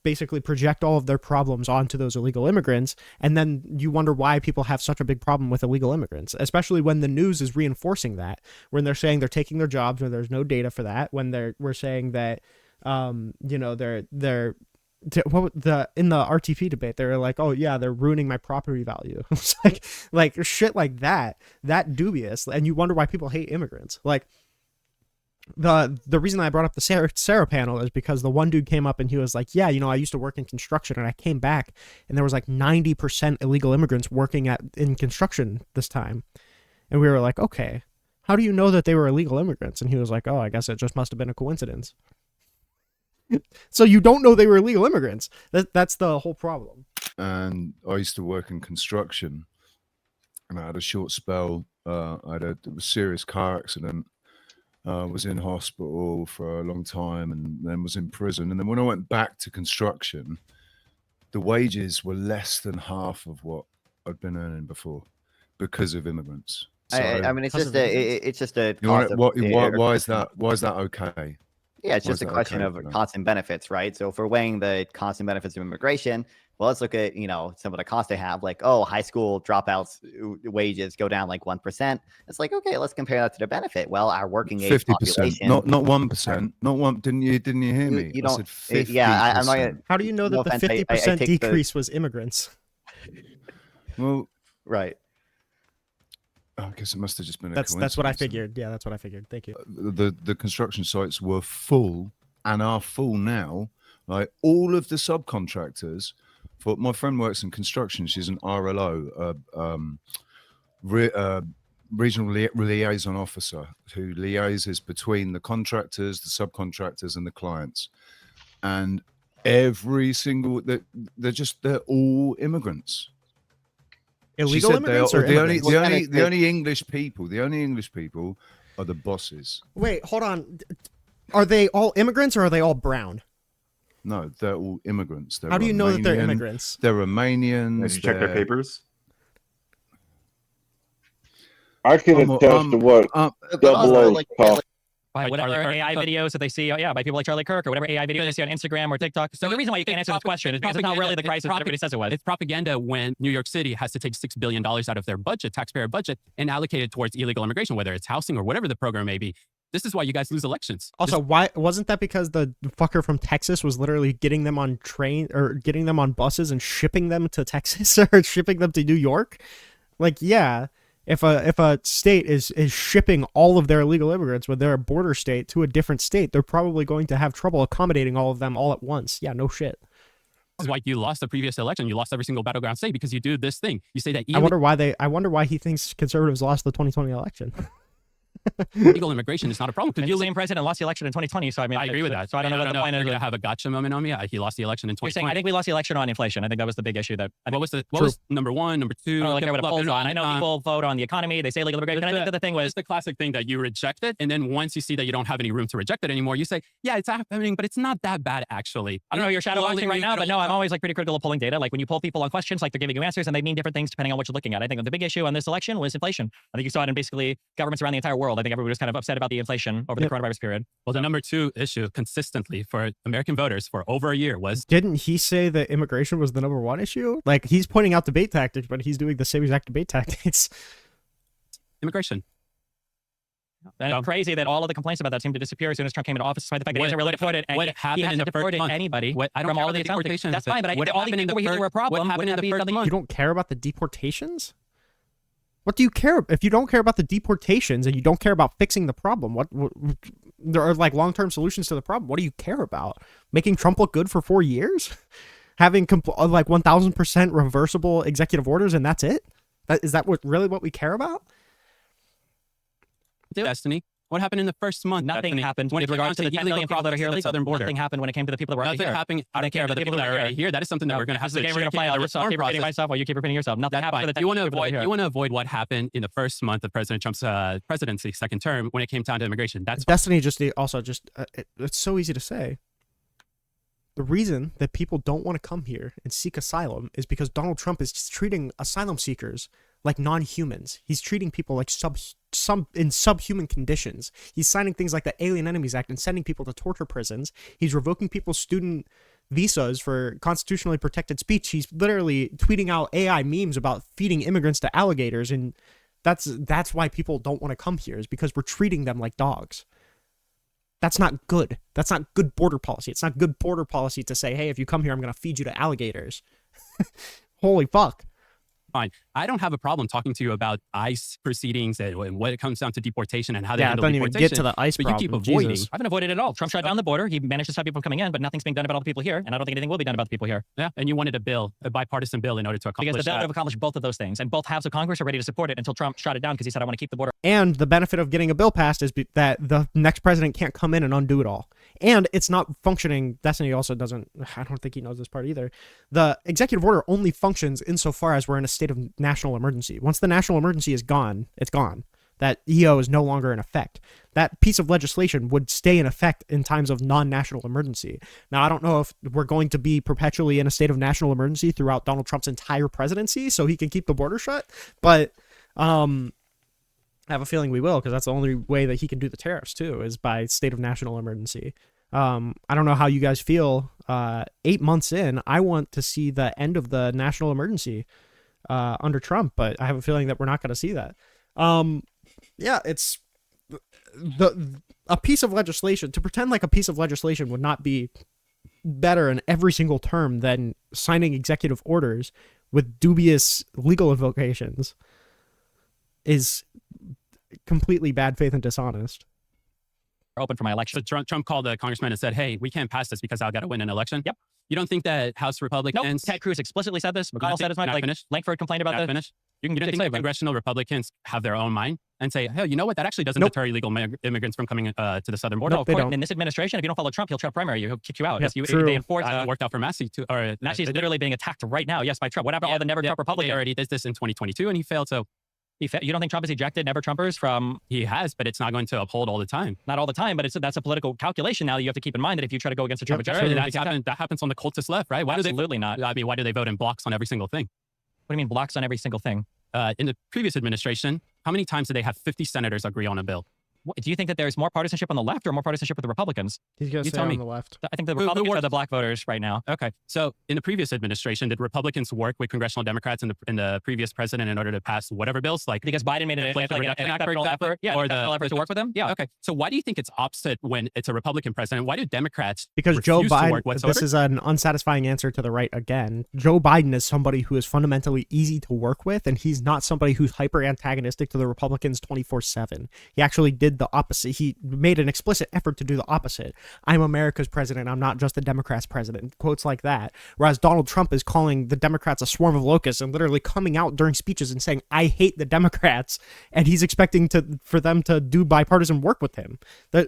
basically project all of their problems onto those illegal immigrants. And then you wonder why people have such a big problem with illegal immigrants, especially when the news is reinforcing that, when they're saying they're taking their jobs when there's no data for that, when we're saying that, you know, they're in the RTP debate, they were like, oh yeah, they're ruining my property value. It's like shit like that dubious. And you wonder why people hate immigrants. Like the reason I brought up the Sarah panel is because the one dude came up and he was like, yeah, you know, I used to work in construction and I came back and there was like 90% illegal immigrants working in construction this time. And we were like, okay, how do you know that they were illegal immigrants? And he was like, oh, I guess it just must have been a coincidence. So you don't know they were illegal immigrants. That's the whole problem. And I used to work in construction, and I had a short spell. I had a serious car accident. Was in hospital for a long time, and then was in prison. And then when I went back to construction, the wages were less than half of what I'd been earning before because of immigrants. So, I mean, it's just a why is that okay? Yeah, it's just a question of costs and benefits, right? So if we're weighing the costs and benefits of immigration, well, let's look at, you know, some of the costs they have, like, oh, high school dropouts wages go down like 1%. It's like, okay, let's compare that to the benefit. Well, our working age 50%, population, not 1%, not one. Didn't you hear me? You I don't. said 50%. Yeah, I'm not. How do you know that the 50% decrease was immigrants? Well, right. I guess it must have just been a That's coincidence. what I figured. Yeah, that's what I figured. Thank you. The construction sites were full and are full now. Like all of the subcontractors. For my friend works in construction. She's an RLO, regional liaison officer, who liaises between the contractors, the subcontractors, and the clients. And every single they're all immigrants. Illegal immigrants or immigrants? The only English people are the bosses. Wait, hold on. Are they all immigrants or are they all brown? No, they're all immigrants. How do you know that they're immigrants? They're Romanians. Did you check their papers? I can attest to what Double O talking. By whatever AI videos that they see, by people like Charlie Kirk or whatever AI videos they see on Instagram or TikTok. So the reason why you can't answer this question is because it's not really the crisis that everybody says it was. It's propaganda when New York City has to take $6 billion out of their budget, taxpayer budget, and allocate it towards illegal immigration, whether it's housing or whatever the program may be. This is why you guys lose elections. Also, why wasn't that because the fucker from Texas was literally getting them on train or getting them on buses and shipping them to Texas or shipping them to New York? Like, yeah. If a state is shipping all of their illegal immigrants when they're a border state to a different state, they're probably going to have trouble accommodating all of them all at once. Yeah, no shit. This is why you lost the previous election. You lost every single battleground state because you do this thing. You say that I wonder why he thinks conservatives lost the 2020 election. Illegal immigration is not a problem. And the same president lost the election in 2020. So I mean, I agree with that. So I don't know what the point is. You're gonna have a gotcha moment on me. He lost the election in 2020. I think we lost the election on inflation. I think that was the big issue. What was number one, number two? I don't know what it polls on. I know people vote on the economy. They say illegal immigration. I think that the thing was the classic thing that you reject it, and then once you see that you don't have any room to reject it anymore, you say, yeah, it's happening, but it's not that bad actually. I don't know, you're shadowboxing right now, but no, I'm always like pretty critical of polling data. Like when you poll people on questions, like they're giving you answers and they mean different things depending on what you're looking at. I think the big issue on this election was inflation. I think you saw it in basically governments around the entire world. world. I think everybody was kind of upset about the inflation over the coronavirus period. Well, the number 2 issue consistently for American voters for over a year was... Didn't he say that immigration was the number 1 issue? Like, he's pointing out debate tactics, but he's doing the same exact debate tactics. Immigration. And it's crazy that all of the complaints about that seemed to disappear as soon as Trump came into office, despite the fact that he hasn't really deported he hasn't deported anybody from all of the deportations. That's fine, but all these people here were a problem. What happened in the first month? You don't care about the deportations? What do you care if you don't care about the deportations and you don't care about fixing the problem? What there are like long-term solutions to the problem. What do you care about? Making Trump look good for 4 years? Having like 1,000% reversible executive orders and that's it? Is that really what we care about? Destiny. What happened in the first month? Nothing happened with regards to the 10 million people that are here. Southern border. Nothing happened when it came to the people that were already here. Happened. I don't care about the people that are already here. That is something that we're going to have to game we're going to play. I'll just keep repeating myself while you keep repeating yourself. Nothing happened. You want to avoid what happened in the first month of President Trump's presidency, second term, when it came down to immigration. That's Destiny. It's so easy to say. The reason that people don't want to come here and seek asylum is because Donald Trump is treating asylum seekers like non-humans. He's treating people like in subhuman conditions. He's signing things like the Alien Enemies Act and sending people to torture prisons. He's revoking people's student visas for constitutionally protected speech. He's literally tweeting out AI memes about feeding immigrants to alligators, and that's why people don't want to come here, is because we're treating them like dogs. That's not good. That's not good border policy. It's not good border policy to say, hey, if you come here, I'm going to feed you to alligators. Holy fuck. Fine. I don't have a problem talking to you about ICE proceedings and when it comes down to deportation and how they handle deportation. Even get to the ICE problem. You keep avoiding. Jesus. I haven't avoided it at all. Trump shut down the border. He managed to stop people from coming in, but nothing's being done about all the people here. And I don't think anything will be done about the people here. Yeah. And you wanted a bipartisan bill in order to accomplish that. Because the bill would have accomplished both of those things. And both halves of Congress are ready to support it until Trump shot it down because he said, I want to keep the border. And the benefit of getting a bill passed is that the next president can't come in and undo it all. And it's not functioning. Destiny also doesn't, I don't think he knows this part either. The executive order only functions insofar as we're in a state of national emergency. Once the national emergency is gone, it's gone. That EO is no longer in effect. That piece of legislation would stay in effect in times of non-national emergency. Now, I don't know if we're going to be perpetually in a state of national emergency throughout Donald Trump's entire presidency so he can keep the border shut, but I have a feeling we will, because that's the only way that he can do the tariffs too, is by state of national emergency. I don't know how you guys feel. 8 months in, I want to see the end of the national emergency under Trump, but I have a feeling that we're not going to see that. Yeah, it's a piece of legislation. To pretend like a piece of legislation would not be better in every single term than signing executive orders with dubious legal invocations is completely bad faith and dishonest. Open for my election. So Trump called the congressman and said, hey, we can't pass this because I've got to win an election. Yep. You don't think that House Republicans... Nope. Ted Cruz explicitly said this. McConnell said as much. Langford complained about this. Finish. You don't think congressional Republicans have their own mind and say, hey, you know what? That actually doesn't deter illegal immigrants from coming to the southern border. No, they don't. In this administration, if you don't follow Trump, he'll Trump primary you. He'll kick you out. Yeah, they enforce. It worked out for Massey too. Massey's literally being attacked right now. Yes, by Trump. What happened to all the never Trump Republicans? He already did this in 2022 and he failed. So you don't think Trump has ejected never Trumpers from? He has, but it's not going to uphold all the time. Not all the time, but that's a political calculation now that you have to keep in mind that if you try to go against the Trump agenda, that happens on the cultist left, right? Absolutely not. I mean, why do they vote in blocks on every single thing? What do you mean blocks on every single thing? In the previous administration, how many times did they have 50 senators agree on a bill? Do you think that there's more partisanship on the left or more partisanship with the Republicans? He's going to say on the left. I think the Republicans are the black voters right now. Okay. So in the previous administration, did Republicans work with congressional Democrats and the previous president in order to pass whatever bills? Like because Biden made an exceptional effort. Yeah, or the effort to work with them. Yeah. Okay. So why do you think it's opposite when it's a Republican president? Why do Democrats Because Joe Biden, whatsoever? This is an unsatisfying answer to the right again. Joe Biden is somebody who is fundamentally easy to work with, and he's not somebody who's hyper antagonistic to the Republicans 24/7. He actually did the opposite. He made an explicit effort to do the opposite. I'm America's president. I'm not just the Democrats' president. Quotes like that. Whereas Donald Trump is calling the Democrats a swarm of locusts and literally coming out during speeches and saying, I hate the Democrats. And he's expecting for them to do bipartisan work with him. The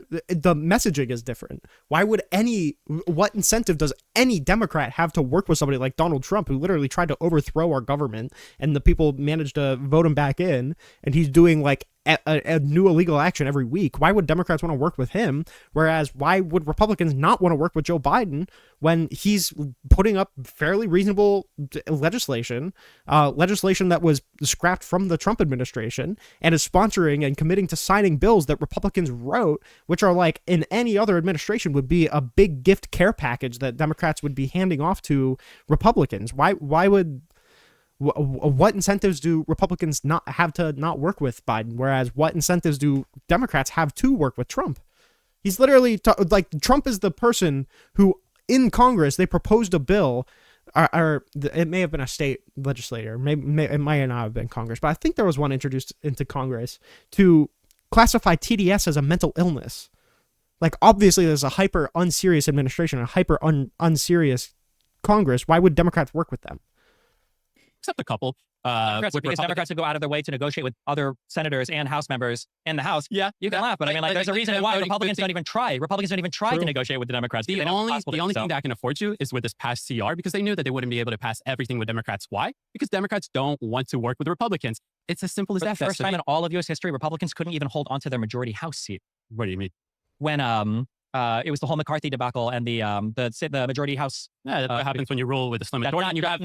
messaging is different. What incentive does any Democrat have to work with somebody like Donald Trump, who literally tried to overthrow our government and the people managed to vote him back in, and he's doing like a new illegal action every week. Why would Democrats want to work with him? Whereas why would Republicans not want to work with Joe Biden when he's putting up fairly reasonable legislation that was scrapped from the Trump administration and is sponsoring and committing to signing bills that Republicans wrote, which are like in any other administration would be a big gift care package that Democrats would be handing off to Republicans. Why would what incentives do Republicans not have to not work with Biden? Whereas what incentives do Democrats have to work with Trump? He's literally like Trump is the person who in Congress, they proposed a bill or it may have been a state legislator. It might not have been Congress, but I think there was one introduced into Congress to classify TDS as a mental illness. Like obviously there's a hyper unserious administration, a hyper unserious Congress. Why would Democrats work with them? Except a couple. Democrats would go out of their way to negotiate with other senators and House members in the House. Yeah, you can laugh, but I mean, like, there's a reason why Republicans don't even try. Republicans don't even try to negotiate with the Democrats. The only thing that can afford you is with this past CR because they knew that they wouldn't be able to pass everything with Democrats. Why? Because Democrats don't want to work with Republicans. It's as simple as that. For the first time in all of U.S. history, Republicans couldn't even hold onto their majority House seat. What do you mean? When it was the whole McCarthy debacle and the majority House. Yeah, that happens when you rule with a slim majority. You have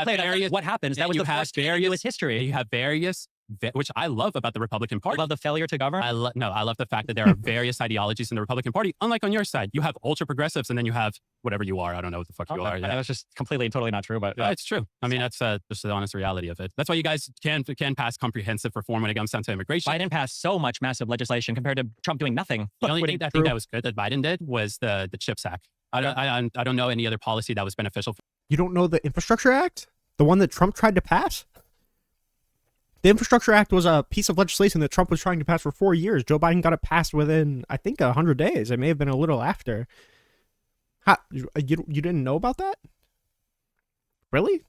various. What happens? That was the first time in U.S. history. You have various, which I love about the Republican Party. I love the failure to govern. I love the fact that there are various ideologies in the Republican Party. Unlike on your side, you have ultra progressives, and then you have whatever you are. I don't know what the fuck you are. Yeah. That's just completely and totally not true. But it's true. I mean, that's just the honest reality of it. That's why you guys can pass comprehensive reform when it comes down to immigration. Biden passed so much massive legislation compared to Trump doing nothing. The only thing I think that was good that Biden did was the CHIPS Act. I don't know any other policy that was beneficial. You don't know the Infrastructure Act? The one that Trump tried to pass? The Infrastructure Act was a piece of legislation that Trump was trying to pass for 4 years. Joe Biden got it passed within, I think, 100 days. It may have been a little after. How, you didn't know about that? Really?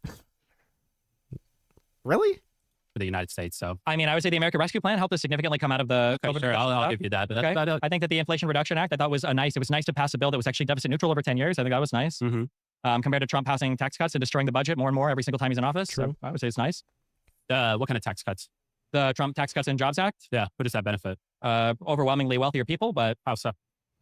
Really? For the United States, so. I mean, I would say the American Rescue Plan helped us significantly come out of the COVID. Sure, I'll give you that. But okay. I think that the Inflation Reduction Act, I thought was it was nice to pass a bill that was actually deficit neutral over 10 years. I think that was nice. Mm-hmm. Compared to Trump passing tax cuts and destroying the budget more and more every single time he's in office. True. So I would say it's nice. What kind of tax cuts? The Trump Tax Cuts and Jobs Act. Yeah. What does that benefit? Overwhelmingly wealthier people, but how so?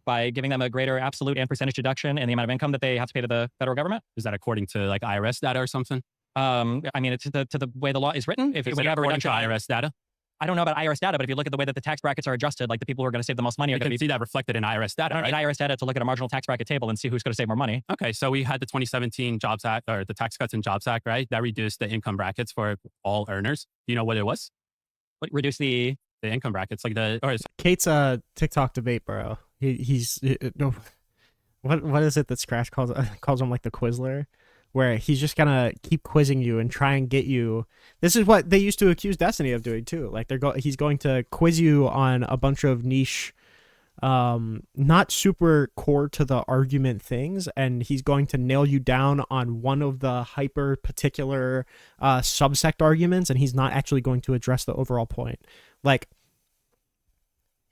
By giving them a greater absolute and percentage deduction in the amount of income that they have to pay to the federal government. Is that according to like IRS data or something? I mean, it's to the way the law is written. If it would have a reduction, IRS data. I don't know about IRS data, but if you look at the way that the tax brackets are adjusted, like the people who are going to save the most money are going to see that reflected in IRS data. Right? In IRS data to look at a marginal tax bracket table and see who's going to save more money. Okay, so we had the 2017 Jobs Act or the Tax Cuts and Jobs Act, right? That reduced the income brackets for all earners. Do you know what it was? What reduced the income brackets, like Kate's TikTok debate, bro. He's no, what is it that Scratch calls him like the Quizler, where he's just gonna keep quizzing you and try and get you. This is what they used to accuse Destiny of doing too. Like he's going to quiz you on a bunch of niche, not super core to the argument things, and he's going to nail you down on one of the hyper particular subsect arguments, and he's not actually going to address the overall point. Like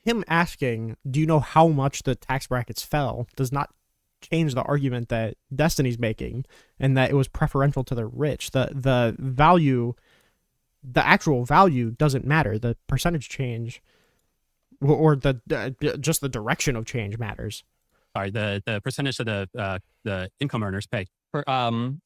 him asking, do you know how much the tax brackets fell, does not change the argument that Destiny's making, and that it was preferential to the rich. The value, the actual value doesn't matter. The percentage change or just the direction of change matters. Sorry, the percentage of the income earners pay. For,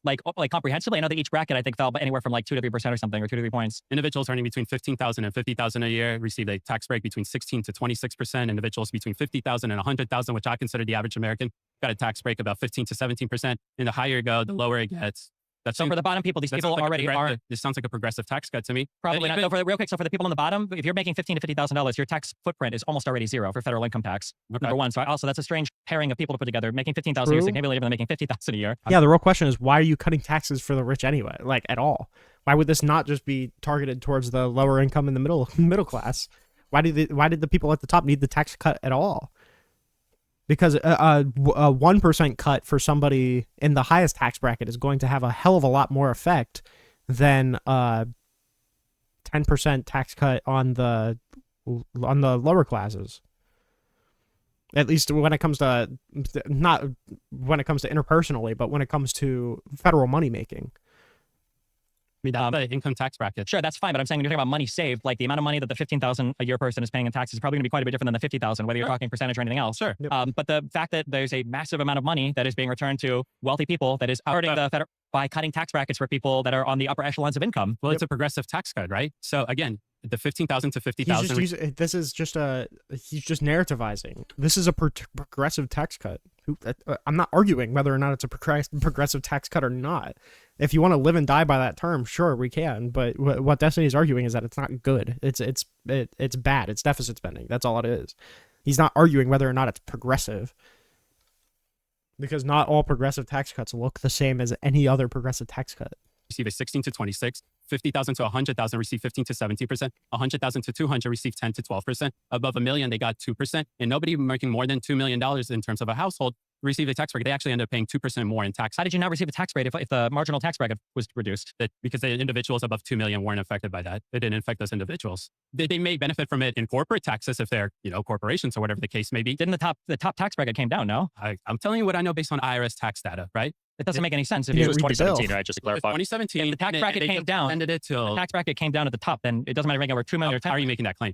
like comprehensively, I know that each bracket I think fell anywhere from like 2 to 3% or something, or 2 to 3 points. Individuals earning between $15,000 and $50,000 a year receive a tax break between 16 to 26%. Individuals between $50,000 and $100,000, which I consider the average American, got a tax break about 15 to 17%. And the higher you go, the lower it gets. So for the bottom people, these people already are. This sounds like a progressive tax cut to me. Probably not. So for the real quick, so for the people on the bottom, if you're making $15,000 to $50,000, your tax footprint is almost already zero for federal income tax. Okay. Number one. So also that's a strange pairing of people to put together. Making $15,000 a year is significantly different than making $50,000 a year. Yeah, the real question is, why are you cutting taxes for the rich anyway? Like at all? Why would this not just be targeted towards the lower income and the middle class? Why did the people at the top need the tax cut at all? Because a 1% cut for somebody in the highest tax bracket is going to have a hell of a lot more effect than a 10% tax cut on the lower classes. At least when it comes to, not when it comes to interpersonally, but when it comes to federal money making. mean, that's the income tax bracket. Sure, that's fine, but I'm saying when you're talking about money saved, like the amount of money that the $15,000 a year person is paying in taxes is probably going to be quite a bit different than the $50,000, whether you're talking percentage or anything else. Sure. But the fact that there's a massive amount of money that is being returned to wealthy people that is hurting the federal by cutting tax brackets for people that are on the upper echelons of income. Well, it's a progressive tax code, right? So again, the 15,000 to 50,000. He's just narrativizing. This is a progressive tax cut. I'm not arguing whether or not it's a progressive tax cut or not. If you want to live and die by that term, sure, we can. But what Destiny is arguing is that it's not good. It's bad. It's deficit spending. That's all it is. He's not arguing whether or not it's progressive. Because not all progressive tax cuts look the same as any other progressive tax cut. Receive a 16 to 26, 50,000 to 100,000 receive 15 to 17%, 100,000 to 200 receive 10 to 12%, above $1 million they got 2%, and nobody making more than $2 million in terms of a household received a tax break. They actually end up paying 2% more in tax. How did you not receive a tax break if the marginal tax bracket was reduced? Because the individuals above 2 million weren't affected by that. It didn't affect those individuals. They may benefit from it in corporate taxes if they're, corporations or whatever the case may be. Didn't the top tax bracket came down, no? I'm telling you what I know based on IRS tax data, right? It doesn't make any sense. If it was 2017, right? Just to clarify. 2017. If the tax bracket came down, the tax bracket came down at the top, then it doesn't matter if you make over 2 million or 10. How are you making that claim?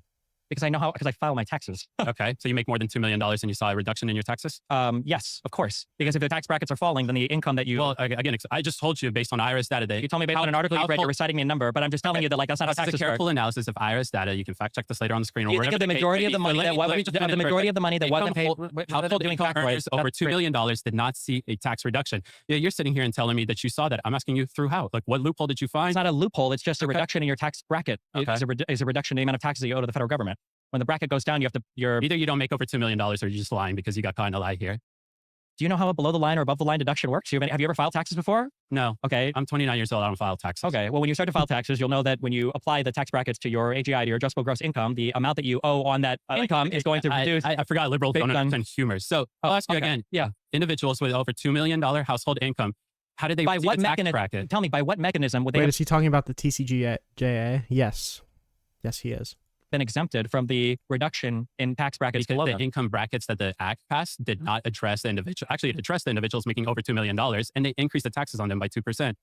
Because I know because I file my taxes. Okay. So you make more than $2 million and you saw a reduction in your taxes? Yes, of course. Because if the tax brackets are falling, then the income that you... Well, again, I just told you based on IRS data that... You told me based on an article you read, you're reciting me a number, but I'm just telling you that that's not how taxes work. It's a careful analysis of IRS data. You can fact check this later on the screen. Do you think of the majority of the money that wasn't paid... Household doing tax over $2 million did not see a tax reduction. Yeah, you're sitting here and telling me that you saw that. I'm asking you through how? Like, what loophole did you find? It's not a loophole. It's just a reduction in your tax bracket. It's a reduction in the amount of taxes that you owe to the federal government. When the bracket goes down, either you don't make over $2 million or you're just lying because you got caught in a lie here. Do you know how a below the line or above the line deduction works? Have you ever filed taxes before? No. Okay. I'm 29 years old. I don't file taxes. Okay. Well, when you start to file taxes, you'll know that when you apply the tax brackets to your AGI, to your adjustable gross income, the amount that you owe on that income is going to reduce. I forgot liberals don't understand humor. So I'll ask you again. Yeah. Individuals with over $2 million household income, how did they by receive what the tax mechanism? bracket? Tell me, by what mechanism would they... Wait, is he talking about the TCJA? Yes. Yes, he is. Been exempted from the reduction in tax brackets because below the them. income brackets that the act passed did not address the individual. Actually, it addressed the individuals making over $2 million, and they increased the taxes on them by 2%.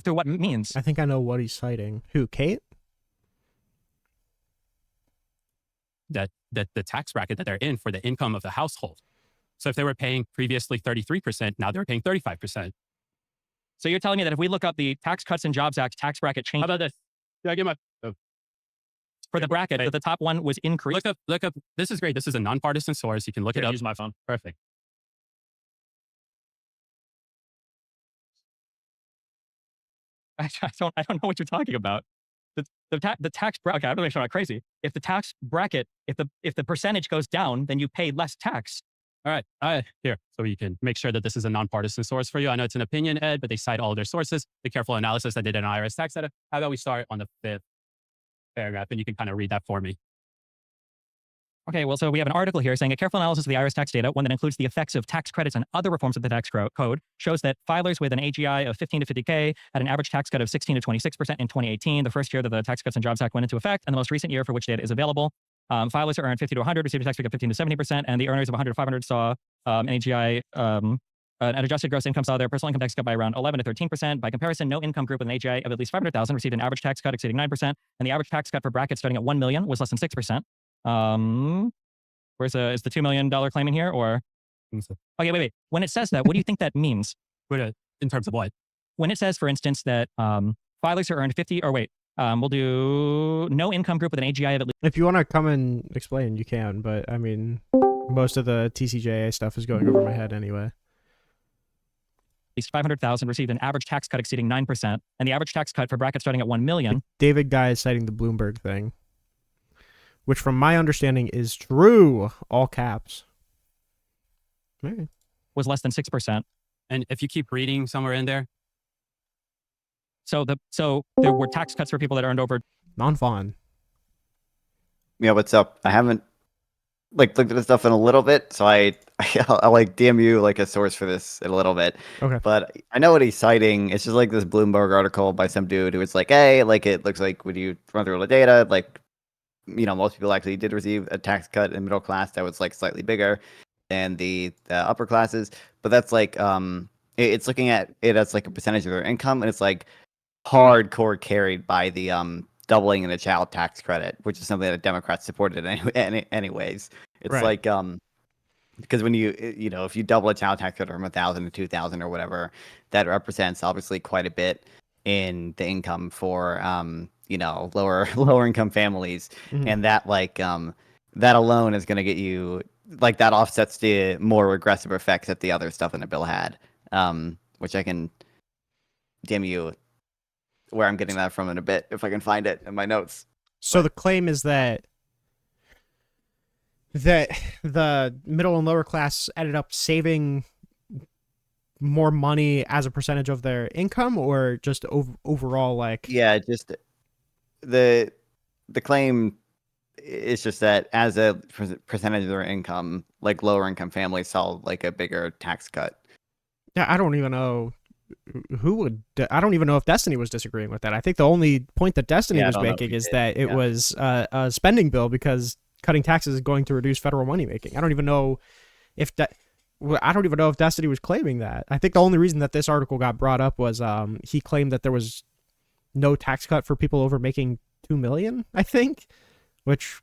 Through what means? I think I know what he's citing. Who, Khait? That the tax bracket that they're in for the income of the household. So if they were paying previously 33%, now they're paying 35%. So you're telling me that if we look up the Tax Cuts and Jobs Act tax bracket change... How about this? Yeah, I get my... For the bracket, that the top one was increased. Look up. This is great. This is a nonpartisan source. You can look it up. Use my phone. Perfect. I don't know what you're talking about. The tax bracket. Okay, I'm really sure I'm not crazy. If the tax bracket, if the percentage goes down, then you pay less tax. All right. Here, so you can make sure that this is a nonpartisan source for you. I know it's an opinion, Ed, but they cite all their sources. The careful analysis I did in IRS tax data. How about we start on the 5th paragraph, and you can kind of read that for me. Okay, well, so we have an article here saying a careful analysis of the IRS tax data, one that includes the effects of tax credits and other reforms of the tax code, shows that filers with an AGI of 15 to 50K had an average tax cut of 16 to 26% in 2018, the first year that the Tax Cuts and Jobs Act went into effect, and the most recent year for which data is available. Filers who earned 50 to 100 received a tax break of 15 to 70%, and the earners of 100 to 500 saw an AGI, an adjusted gross income saw their personal income tax cut by around 11 to 13%. By comparison, no income group with an AGI of at least 500,000 received an average tax cut exceeding 9%, and the average tax cut for brackets starting at 1 million was less than 6%. Is the $2 million claim in here, or? Okay, wait. When it says that, what do you think that means? In terms of what? When it says, for instance, that filers who earned 50, we'll do no income group with an AGI of at least... If you want to come and explain, you can, but I mean, most of the TCJA stuff is going over my head anyway. Least 500,000 received an average tax cut exceeding 9%, and the average tax cut for brackets starting at 1 million. David Guy is citing the Bloomberg thing, which from my understanding is true, all caps. Maybe. Was less than 6%. And if you keep reading somewhere in there. So there were tax cuts for people that earned over... Non-fawn. Yeah, what's up? I haven't looked at this stuff in a little bit, so I'll DM you a source for this in a little bit. Okay. But I know what he's citing. It's just this Bloomberg article by some dude who was like, hey, it looks like when you run through all the data, most people actually did receive a tax cut in middle class that was slightly bigger than the upper classes. But that's it's looking at it as a percentage of their income, and it's hardcore carried by the doubling in the child tax credit, which is something that Democrats supported anyways. It's Right. like because when if you double a child tax credit from 1,000 to 2,000 or whatever, that represents obviously quite a bit in the income for lower income families, and that that alone is going to get you that offsets the more regressive effects that the other stuff in the bill had, which I can dim you where I'm getting that from in a bit if I can find it in my notes. So the claim is that the middle and lower class ended up saving more money as a percentage of their income, or just overall just the claim is just that as a percentage of their income, lower income families saw a bigger tax cut. Yeah, I don't even know who would. I don't even know if Destiny was disagreeing with that. I think the only point that Destiny was making is that it was a spending bill because cutting taxes is going to reduce federal money making. I don't even know if Destiny was claiming that. I think the only reason that this article got brought up was he claimed that there was no tax cut for people over making $2 million, I think, which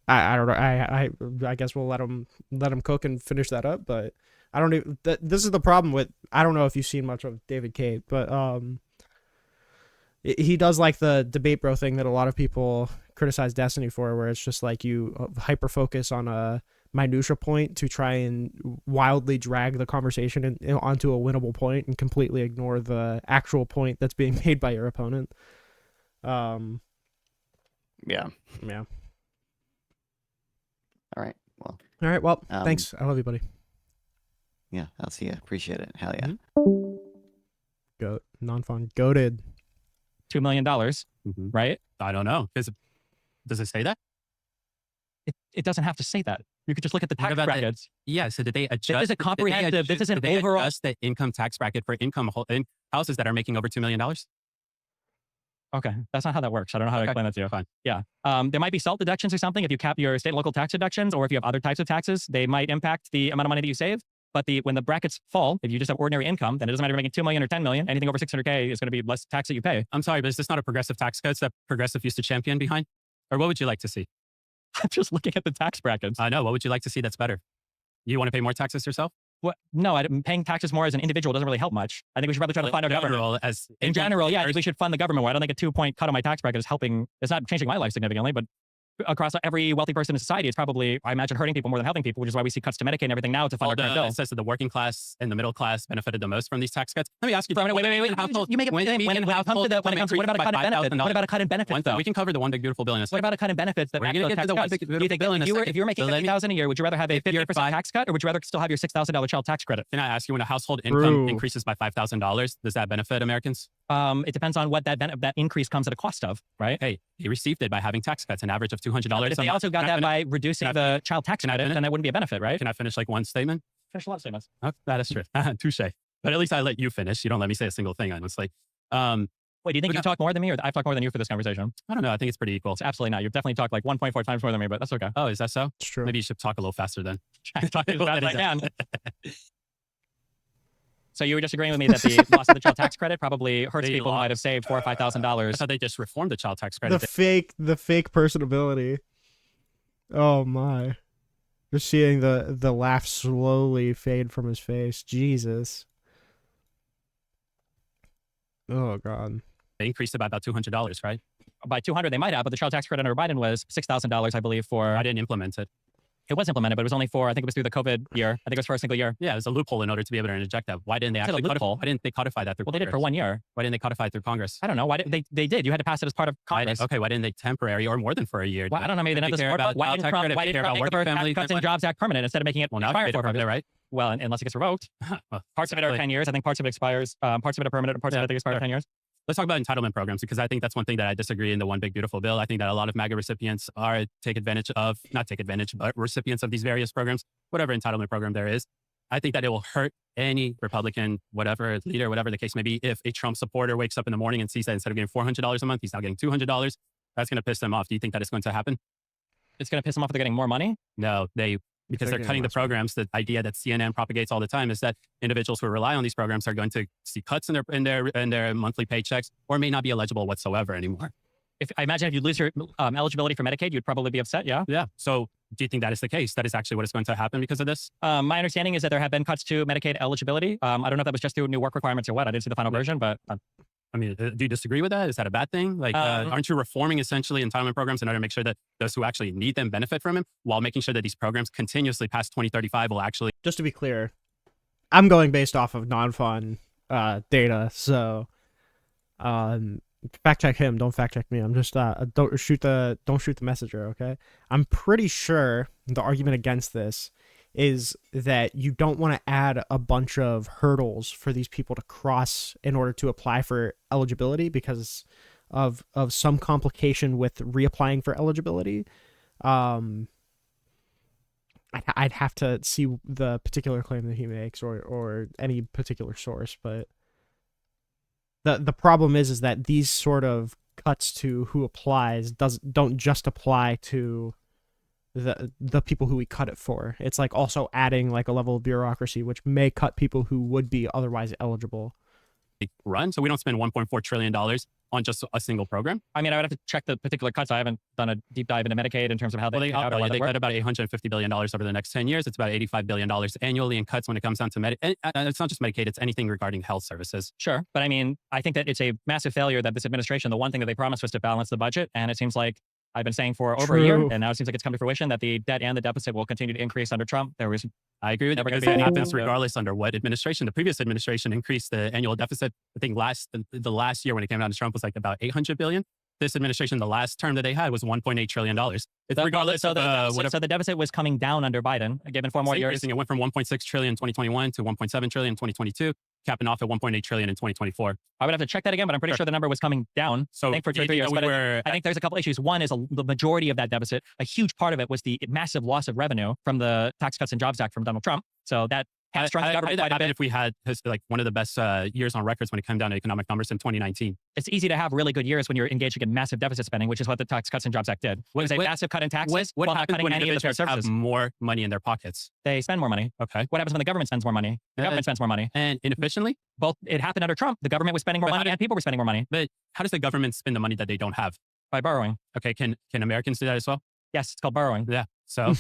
I don't know. I guess we'll let him cook and finish that up, but I don't even. This is the problem with. I don't know if you've seen much of David Khait, but he does the debate bro thing that a lot of people criticize Destiny for, where it's just you hyper focus on a minutia point to try and wildly drag the conversation onto a winnable point and completely ignore the actual point that's being made by your opponent. Yeah. All right. Well, thanks. I love you, buddy. Yeah, I'll see you. Appreciate it. Hell yeah. Goat. Non-fun. Goated. $2 million, right? I don't know. Does it say that? It doesn't have to say that. You could just look at the tax brackets. So did they adjust? This is a comprehensive. This is an overall. Adjust the income tax bracket for houses that are making over $2 million? Okay, that's not how that works. I don't know how to explain that to you. Fine. Yeah. There might be SALT deductions or something if you cap your state and local tax deductions, or if you have other types of taxes, they might impact the amount of money that you save. But when the brackets fall, if you just have ordinary income, then it doesn't matter if you're making $2 million or $10 million. Anything over $600K is going to be less tax that you pay. I'm sorry, but is this not a progressive tax code that Progressive used to champion behind? Or what would you like to see? I'm just looking at the tax brackets. I know. What would you like to see that's better? You want to pay more taxes yourself? What? No, paying taxes more as an individual doesn't really help much. I think we should rather try to fund our government. In general, I think we should fund the government more. I don't think a 2-point cut on my tax bracket is helping. It's not changing my life significantly, but across every wealthy person in society, it's probably, I imagine, hurting people more than helping people, which is why we see cuts to Medicaid and everything now to fund our current bill. It says that the working class and the middle class benefited the most from these tax cuts. Let me ask you. Wait. You make it when it comes to what about a cut in benefits? What about a cut in benefits, though? We can cover the one big beautiful bill in a second. What about a cut in benefits that actually tax cuts? Do you think if you were making $50,000 a year, would you rather have a 50% tax cut, or would you rather still have your $6,000 child tax credit? Can I ask you, when a household income increases by $5,000, does that benefit Americans? It depends on what that increase comes at a cost of, right? Hey, they received it by having tax cuts, an average of $200. If they also got that by reducing the child tax credit, then that wouldn't be a benefit, right? Can I finish one statement? Finish a lot of statements. Oh, that is true. Touche. But at least I let you finish. You don't let me say a single thing, honestly. Wait, do you think you talk more than me, or I've talked more than you for this conversation? I don't know. I think it's pretty equal. It's absolutely not. You've definitely talked 1.4 times more than me, but that's okay. Oh, is that so? It's true. Maybe you should talk a little faster then. Talk as fast as I can. So you were disagreeing with me that the loss of the child tax credit probably hurts people who might have saved $4,000 or $5,000. I thought they just reformed the child tax credit. The fake personability. Oh my! Just seeing the laugh slowly fade from his face. Jesus. Oh God. They increased it by about $200, right? By $200 they might have, but the child tax credit under Biden was $6,000, I believe. I didn't implement it. It was implemented, but it was only for, I think it was through the COVID year. I think it was for a single year. Yeah, it was a loophole in order to be able to inject that. Why didn't they actually codify? Why didn't they codify that through Congress? Well, they did for 1 year. Why didn't they codify it through Congress? I don't know. Why did they did. You had to pass it as part of Congress. Okay, why didn't they temporary or more than for a year? Well, I don't know. Maybe they didn't have the support. Why didn't Trump make the Tax Cuts and Jobs Act permanent instead of making it expired for permanent, right? Well, unless it gets revoked. Parts of it are 10 years. I think parts of it expires. Parts of it are permanent, and parts of it I think expire for 10 years. Let's talk about entitlement programs, because I think that's one thing that I disagree in the one big beautiful bill. I think that a lot of MAGA recipients are but recipients of these various programs, whatever entitlement program there is. I think that it will hurt any Republican, whatever leader, whatever the case may be, if a Trump supporter wakes up in the morning and sees that instead of getting $400 a month, he's now getting $200. That's going to piss them off. Do you think that is going to happen? It's going to piss them off if they're getting more money? No, they because they're cutting the programs. The idea that CNN propagates all the time is that individuals who rely on these programs are going to see cuts in their monthly paychecks, or may not be eligible whatsoever anymore. If I imagine if you lose your eligibility for Medicaid, you'd probably be upset. Yeah. Yeah. So do you think that is the case? That is actually what is going to happen because of this? My understanding is that there have been cuts to Medicaid eligibility. I don't know if that was just through new work requirements or what. I didn't see the final version, but. I mean, do you disagree with that? Is that a bad thing? Like, aren't you reforming essentially entitlement programs in order to make sure that those who actually need them benefit from them, while making sure that these programs continuously past 2035 will actually... Just to be clear, I'm going based off of non-fun data, so fact check him, don't fact check me. I'm just don't shoot the messenger, okay? I'm pretty sure the argument against this is that you don't want to add a bunch of hurdles for these people to cross in order to apply for eligibility because of some complication with reapplying for eligibility. I'd have to see the particular claim that he makes or any particular source, but the problem is that these sort of cuts to who applies don't just apply to the people who we cut it for. It's like also adding like a level of bureaucracy which may cut people who would be otherwise eligible. Run so we don't spend $1.4 trillion on just a single program. I mean, I would have to check the particular cuts. I haven't done a deep dive into Medicaid in terms of how they cut about $850 billion over the next 10 years. It's about $85 billion annually in cuts when it comes down to Medicaid. It's not just Medicaid, it's anything regarding health services. Sure. But I mean, I think that it's a massive failure that this administration, the one thing that they promised was to balance the budget. And it seems like I've been saying for over a year, and now it seems like it's come to fruition that the debt and the deficit will continue to increase under Trump. I agree with that because it happens regardless under what administration. The previous administration increased the annual deficit. I think the last year when it came down to Trump was like about $800 billion. This administration, the last term that they had was $1.8 trillion. It's regardless so the deficit was coming down under Biden, given 4 more years. It went from 1.6 trillion in 2021 to 1.7 trillion in 2022. Capping off at 1.8 trillion in 2024. I would have to check that again, but I'm pretty sure the number was coming down. So I think for 2 or 3 years. I think there's a couple issues. One is the majority of that deficit, a huge part of it was the massive loss of revenue from the Tax Cuts and Jobs Act from Donald Trump. So that has shrunk the government quite a bit. If we had like one of the best years on records when it came down to economic numbers in 2019. It's easy to have really good years when you're engaging in massive deficit spending, which is what the Tax Cuts and Jobs Act did. It was a massive cut in taxes while not cutting any of the services. Have more money in their pockets? They spend more money. Okay. What happens when the government spends more money? The government spends more money. And inefficiently? Both. It happened under Trump. The government was spending more money and people were spending more money. But how does the government spend the money that they don't have? By borrowing. Okay. Can Americans do that as well? Yes, it's called borrowing. Yeah. So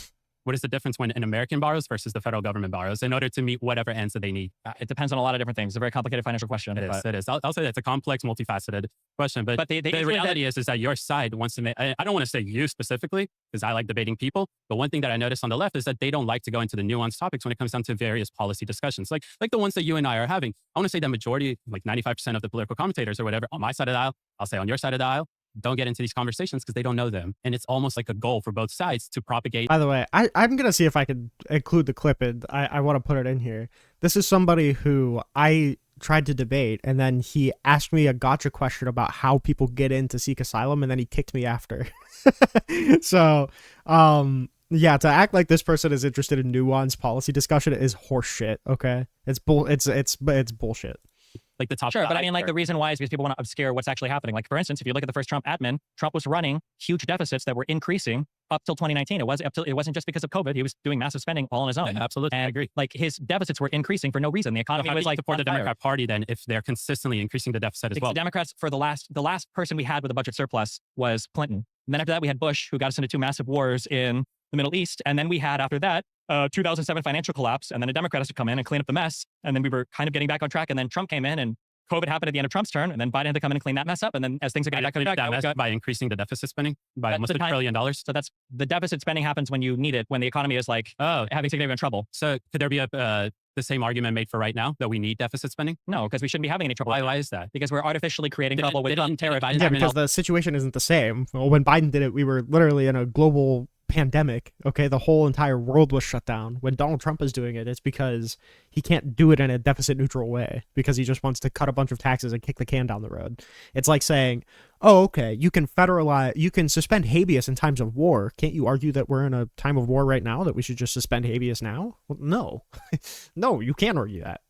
what is the difference when an American borrows versus the federal government borrows in order to meet whatever ends that they need? It depends on a lot of different things. It's a very complicated financial question. It is. I'll say that's a complex, multifaceted question. But the reality is that your side wants to make, I don't want to say you specifically, because I like debating people. But one thing that I noticed on the left is that they don't like to go into the nuanced topics when it comes down to various policy discussions, like the ones that you and I are having. I want to say the majority, like 95% of the political commentators or whatever, on my side of the aisle, I'll say on your side of the aisle, don't get into these conversations because they don't know them. And it's almost like a goal for both sides to propagate. By the way, I'm going to see if I can include the clip, and I want to put it in here. This is somebody who I tried to debate, and then he asked me a gotcha question about how people get in to seek asylum, and then he kicked me after. So, yeah, to act like this person is interested in nuanced policy discussion is horseshit, okay? It's bullshit. Like the top. Sure, but I mean, like the reason why is because people want to obscure what's actually happening. Like, for instance, if you look at the first Trump admin, Trump was running huge deficits that were increasing up till 2019. It wasn't just because of COVID. He was doing massive spending all on his own. Yeah, absolutely, and, I agree. Like his deficits were increasing for no reason. The economy was like support the Democrat Party then if they're consistently increasing the deficit as well. The Democrats for the last person we had with a budget surplus was Clinton. And then after that we had Bush, who got us into 2 massive wars in the Middle East. And then we had after that 2007 financial collapse, and then a Democrat has to come in and clean up the mess. And then we were kind of getting back on track. And then Trump came in and COVID happened at the end of Trump's term, and then Biden had to come in and clean that mess up. And then as things are getting back on track, by increasing the deficit spending by almost $1 trillion. So that's the deficit spending happens when you need it, when the economy is like having significant trouble. So could there be the same argument made for right now that we need deficit spending? No, because we shouldn't be having any trouble. Why is that? Because we're artificially creating trouble with terror. Yeah, because the situation isn't the same. Well, when Biden did it, we were literally in a global pandemic. Okay, the whole entire world was shut down. When Donald Trump is doing it, it's because he can't do it in a deficit neutral way, because he just wants to cut a bunch of taxes and kick the can down the road. It's like saying, oh, okay, you can suspend habeas in times of war. Can't you argue that we're in a time of war right now, that we should just suspend habeas now? Well, no. No, you can't argue that.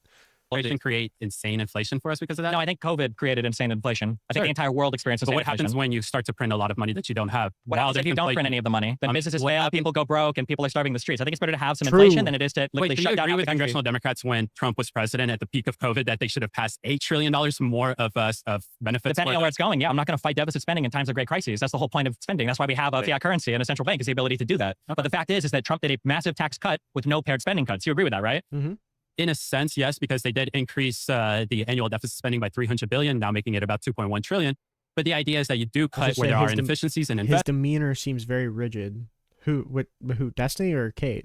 create insane inflation for us because of that? No, I think COVID created insane inflation. I think the entire world experienced insane But what inflation. happens when you start to print a lot of money that you don't have? What happens if you don't print any of the money? Then businesses fail, people go broke, and people are starving the streets. I think it's better to have some inflation than it is to literally shut down agree the with country. congressional Democrats when Trump was president at the peak of COVID that they should have passed $8 trillion more of benefits? Depending on where it's going, yeah. I'm not going to fight deficit spending in times of great crises. That's the whole point of spending. That's why we have a fiat currency and a central bank is the ability to do that. But the fact is that Trump did a massive tax cut with no paired spending cuts. You agree with that, right? Mm-hmm. In a sense, yes, because they did increase the annual deficit spending by $300 billion, now making it about $2.1 trillion. But the idea is that you do cut where there are inefficiencies and his demeanor seems very rigid. Who, Destiny or Khait?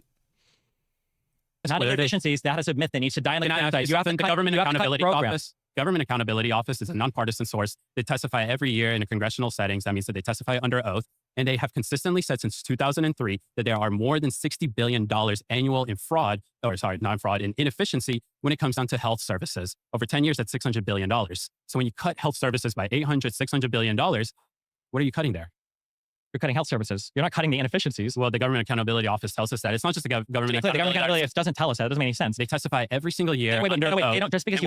It's not inefficiencies. That is a myth that needs to die in the United You have the Government Accountability Office. Government Accountability Office is a nonpartisan source. They testify every year in a congressional settings. That means that they testify under oath. And they have consistently said since 2003 that there are more than $60 billion annual in fraud, not fraud, in inefficiency when it comes down to health services. Over 10 years, that's $600 billion. So when you cut health services by $600 billion, what are you cutting there? You're cutting health services. You're not cutting the inefficiencies. Well, the Government Accountability Office tells us that. It's not just the Government Accountability Office doesn't tell us that. It doesn't make any sense. They testify every single year. Wait, just because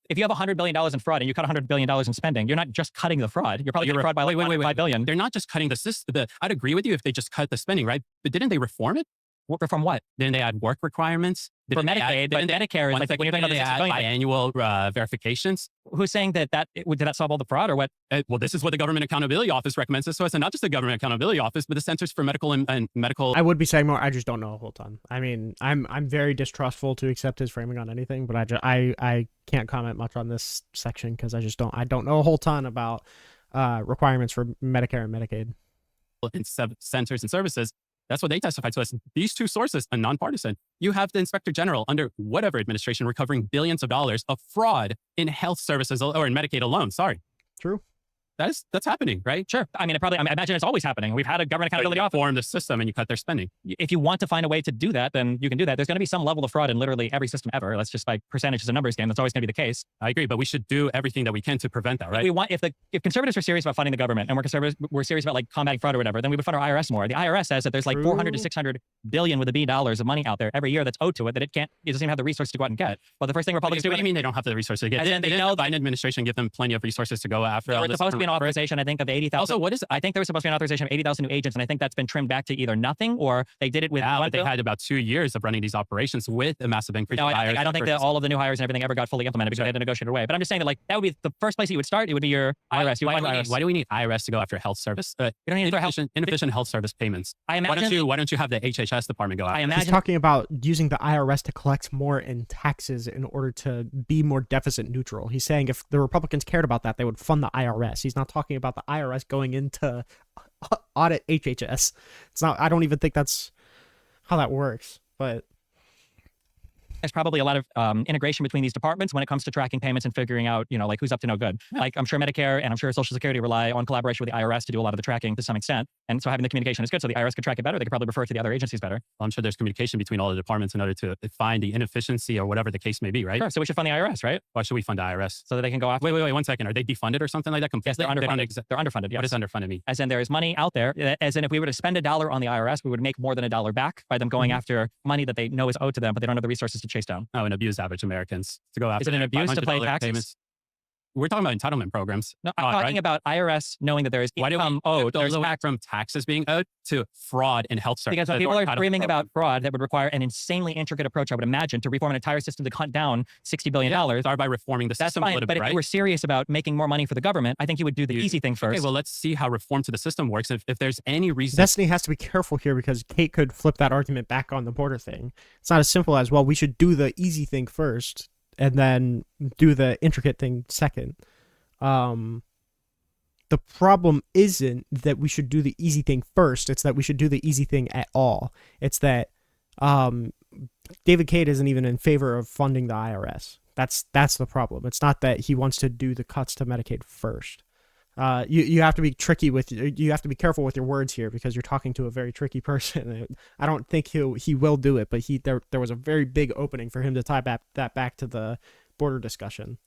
if you have $100 billion in fraud and you cut $100 billion in spending, you're not just cutting the fraud. You're probably cutting fraud by like $5 billion. They're not just cutting the system. I'd agree with you if they just cut the spending, right? But didn't they reform it? From what? Didn't they add work requirements? For Medicaid, but Medicare is like when you're talking about the biannual verifications. Who's saying did that solve all the fraud or what? Well, this is what the Government Accountability Office recommends this to us, and not just the Government Accountability Office, but the Centers for Medical and Medical. I would be saying more. I just don't know a whole ton. I mean, I'm very distrustful to accept his framing on anything, but I can't comment much on this section because I don't know a whole ton about requirements for Medicare and Medicaid. And centers and services. That's what they testified to us. These two sources are nonpartisan. You have the Inspector General under whatever administration recovering billions of dollars of fraud in health services or in Medicaid alone. Sorry. True. That's happening, right? Sure. I imagine it's always happening. We've had a Government Accountability Office form the system and you cut their spending. If you want to find a way to do that, then you can do that. There's going to be some level of fraud in literally every system ever. That's just like percentages and numbers game. That's always going to be the case. I agree, but we should do everything that we can to prevent that, right? If conservatives are serious about funding the government and we're serious about like combating fraud or whatever, then we would fund our IRS more. The IRS says that there's like 400 to 600 billion with a B dollars of money out there every year that's owed to it that it doesn't even have the resources to go out and get. But the first thing Republicans do. What do you mean they don't have the resources to get? Didn't the Biden administration give them plenty of resources to go after? There was supposed to be an authorization, I think, of 80,000. Also, what is it? I think there was supposed to be an authorization of 80,000 new agents, and I think that's been trimmed back to either nothing or they did it with. But they had about 2 years of running these operations with a massive increase. No, I don't think that all of the new hires and everything ever got fully implemented because they had to negotiate away. But I'm just saying that like that would be the first place you would start. It would be your IRS. Why do we need IRS to go after health service? You don't need inefficient health service payments. I imagine. Why don't you have the HHS department go after? He's talking about using the IRS to collect more in taxes in order to be more deficit neutral. He's saying if the Republicans cared about that, they would fund the IRS. He's not talking about the IRS going into audit HHS. It's not. I don't even think that's how that works. But there's probably a lot of integration between these departments when it comes to tracking payments and figuring out, like who's up to no good. Yeah. Like I'm sure Medicare and I'm sure Social Security rely on collaboration with the IRS to do a lot of the tracking to some extent. And so having the communication is good. So the IRS could track it better. They could probably refer to the other agencies better. Well, I'm sure there's communication between all the departments in order to find the inefficiency or whatever the case may be, right? Sure. So we should fund the IRS, right? Why should we fund the IRS? So that they can go after. Wait, 1 second. Are they defunded or something like that? Yes, they're underfunded. They're underfunded. Yes. What does underfunded mean? As in there is money out there. As in if we were to spend $1 on the IRS, we would make more than $1 back by them going after money that they know is owed to them, but they don't have the resources to chase down. Oh, and abuse average Americans to go after. Is it an abuse to pay taxes? Payments? We're talking about entitlement programs. No, I'm talking about IRS knowing that there is income owed. There's back from taxes being owed to fraud in health services. Because when people are screaming about fraud, that would require an insanely intricate approach, I would imagine, to reform an entire system to cut down $60 billion. Start by reforming the system. That's fine, but if you were serious about making more money for the government, I think you would do the easy thing first. Okay, well, let's see how reform to the system works. If there's any reason... Destiny has to be careful here because Khait could flip that argument back on the border thing. It's not as simple as, well, we should do the easy thing first and then do the intricate thing second. The problem isn't that we should do the easy thing first. It's that we should do the easy thing at all. It's that David Khait isn't even in favor of funding the IRS. That's the problem. It's not that he wants to do the cuts to Medicaid first. You have to be you have to be careful with your words here because you're talking to a very tricky person. I don't think he will do it, but there was a very big opening for him to tie that back to the border discussion.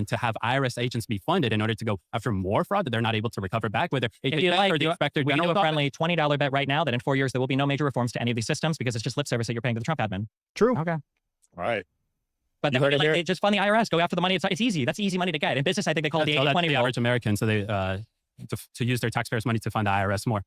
To have IRS agents be funded in order to go after more fraud that they're not able to recover back, whether if you like, we can do a friendly $20 bet right now that in 4 years there will be no major reforms to any of these systems because it's just lip service that you're paying to the Trump admin. True. Okay. All right. But You heard it here? they just fund the IRS. Go after the money. It's easy. That's easy money to get. In business, I think they call it the So that's 80-20 the rule. average American. So they to use their taxpayers' money to fund the IRS more.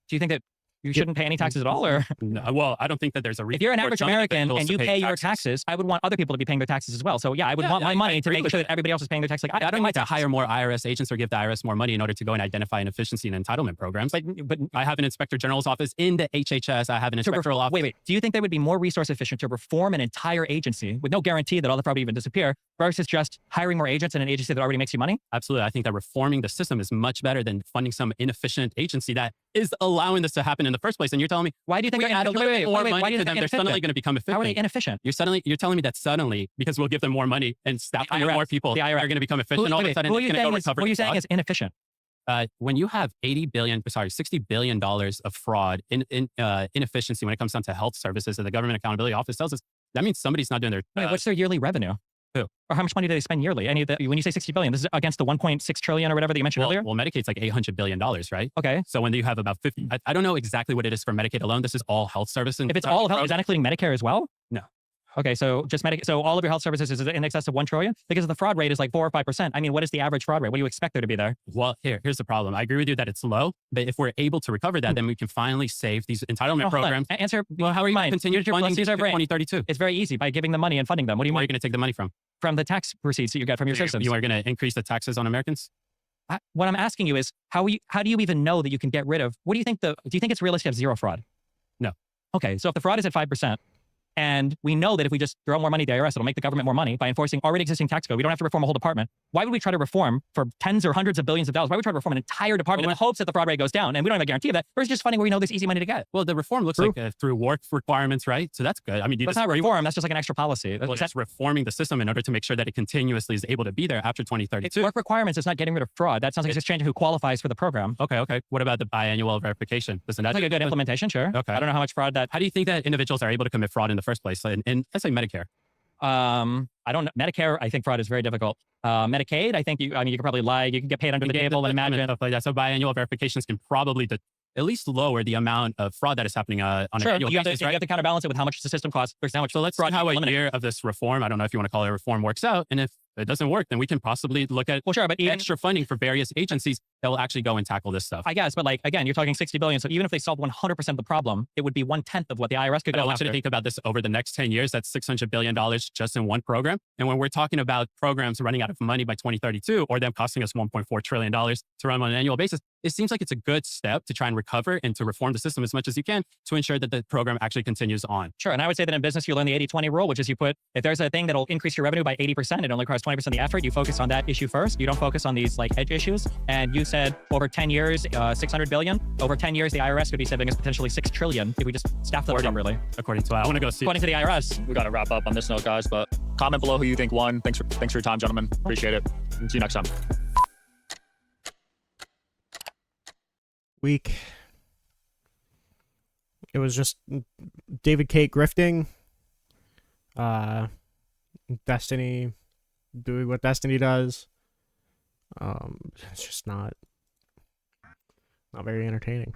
Do you think that you shouldn't pay any taxes at all? Or No, well, I don't think that there's a reason. if you're an for average some American individuals and to you pay your taxes, I would want other people to be paying their taxes as well. So yeah, I would want my money to agree make with sure that. that everybody else is paying their tax. Like I don't need to hire more IRS agents or give the IRS more money in order to go and identify inefficiency in entitlement programs. But I have an inspector general's office in the HHS. I have an inspectoral office. Wait. Do you think they would be more resource efficient to reform an entire agency with no guarantee that all the fraud would even disappear versus just hiring more agents in an agency that already makes you money? Absolutely. I think that reforming the system is much better than funding some inefficient agency that is allowing this to happen in the first place. And you're telling me, why do you think we add a little bit more money to them, they're suddenly going to become efficient? How are they inefficient? You're telling me that suddenly, because we'll give them more money and staff them with more people, the IRS they're going to become efficient all of a sudden. Who are you saying recover is inefficient? When you have $60 billion of fraud inefficiency when it comes down to health services that the Government Accountability Office tells us, that means somebody's not doing their. Wait, what's their yearly revenue? Who? Or how much money do they spend yearly? When you say 60 billion, this is against the 1.6 trillion or whatever that you mentioned earlier? Well, Medicaid's like $800 billion, right? Okay. So when you have about 50, I don't know exactly what it is for Medicaid alone. This is all health services. If it's all health, is that including Medicare as well? No. Okay, so just so all of your health services is in excess of 1 trillion because the fraud rate is like 4 or 5%. I mean, what is the average fraud rate? What do you expect there to be there? Well, here's the problem. I agree with you that it's low, but if we're able to recover that, then we can finally save these entitlement programs. Answer. Well, how are you going to continue funding these to 2032? It's very easy by giving them money and funding them. What do you Where are mean? you going to take the money from? From the tax receipts that you get from your citizens. You are going to increase the taxes on Americans? What I'm asking you is how do you even know that you can get rid of? What do you think do you think it's realistic to have zero fraud? No. Okay, so if the fraud is at 5%. And we know that if we just throw more money to the IRS, it'll make the government more money by enforcing already existing tax code. We don't have to reform a whole department. Why would we try to reform for tens or hundreds of billions of dollars? Why would we try to reform an entire department in the hopes that the fraud rate goes down? And we don't have a guarantee of that. Versus just funding where we know there's easy money to get. Well, the reform looks like through work requirements, right? So that's good. I mean, that's not reform. That's just like an extra policy. That's reforming the system in order to make sure that it continuously is able to be there after 2032. Work requirements is not getting rid of fraud. That sounds like it's just changing who qualifies for the program. Okay. What about the biannual verification? Doesn't that like a good implementation? Sure. Okay. I don't know how much fraud that. How do you think that individuals are able to commit fraud in the first place? In let's say Medicare. I don't know. Medicare, I think fraud is very difficult. Medicaid, I think you can probably lie. You can get paid under the table and imagine. Stuff like that. So biannual verifications can probably at least lower the amount of fraud that is happening on an annual basis, right? You have to counterbalance it with how much the system costs versus how much. So let's see how a year of this reform, I don't know if you want to call it a reform, works out. And if it doesn't work, then we can possibly look at extra funding for various agencies that will actually go and tackle this stuff. I guess, but like, again, you're talking 60 billion. So even if they solved 100% of the problem, it would be 1/10 of what the IRS could go after. I want you to think about this over the next 10 years. That's $600 billion just in one program. And when we're talking about programs running out of money by 2032 or them costing us $1.4 trillion to run on an annual basis, it seems like it's a good step to try and recover and to reform the system as much as you can to ensure that the program actually continues on. Sure. And I would say that in business, you learn the 80-20 rule, which is if there's a thing that'll increase your revenue by 80%, it only requires 20% of the effort. You focus on that issue first. You don't focus on these like edge issues. And you said over 10 years, 600 billion. Over 10 years, the IRS could be saving us potentially 6 trillion if we just staff them properly. According to I want to go see. According to the IRS. We got to wrap up on this note, guys, but comment below who you think won. Thanks for your time, gentlemen. Appreciate it. See you next time. Week. It was just David Khait grifting. Destiny doing what Destiny does. It's just not very entertaining.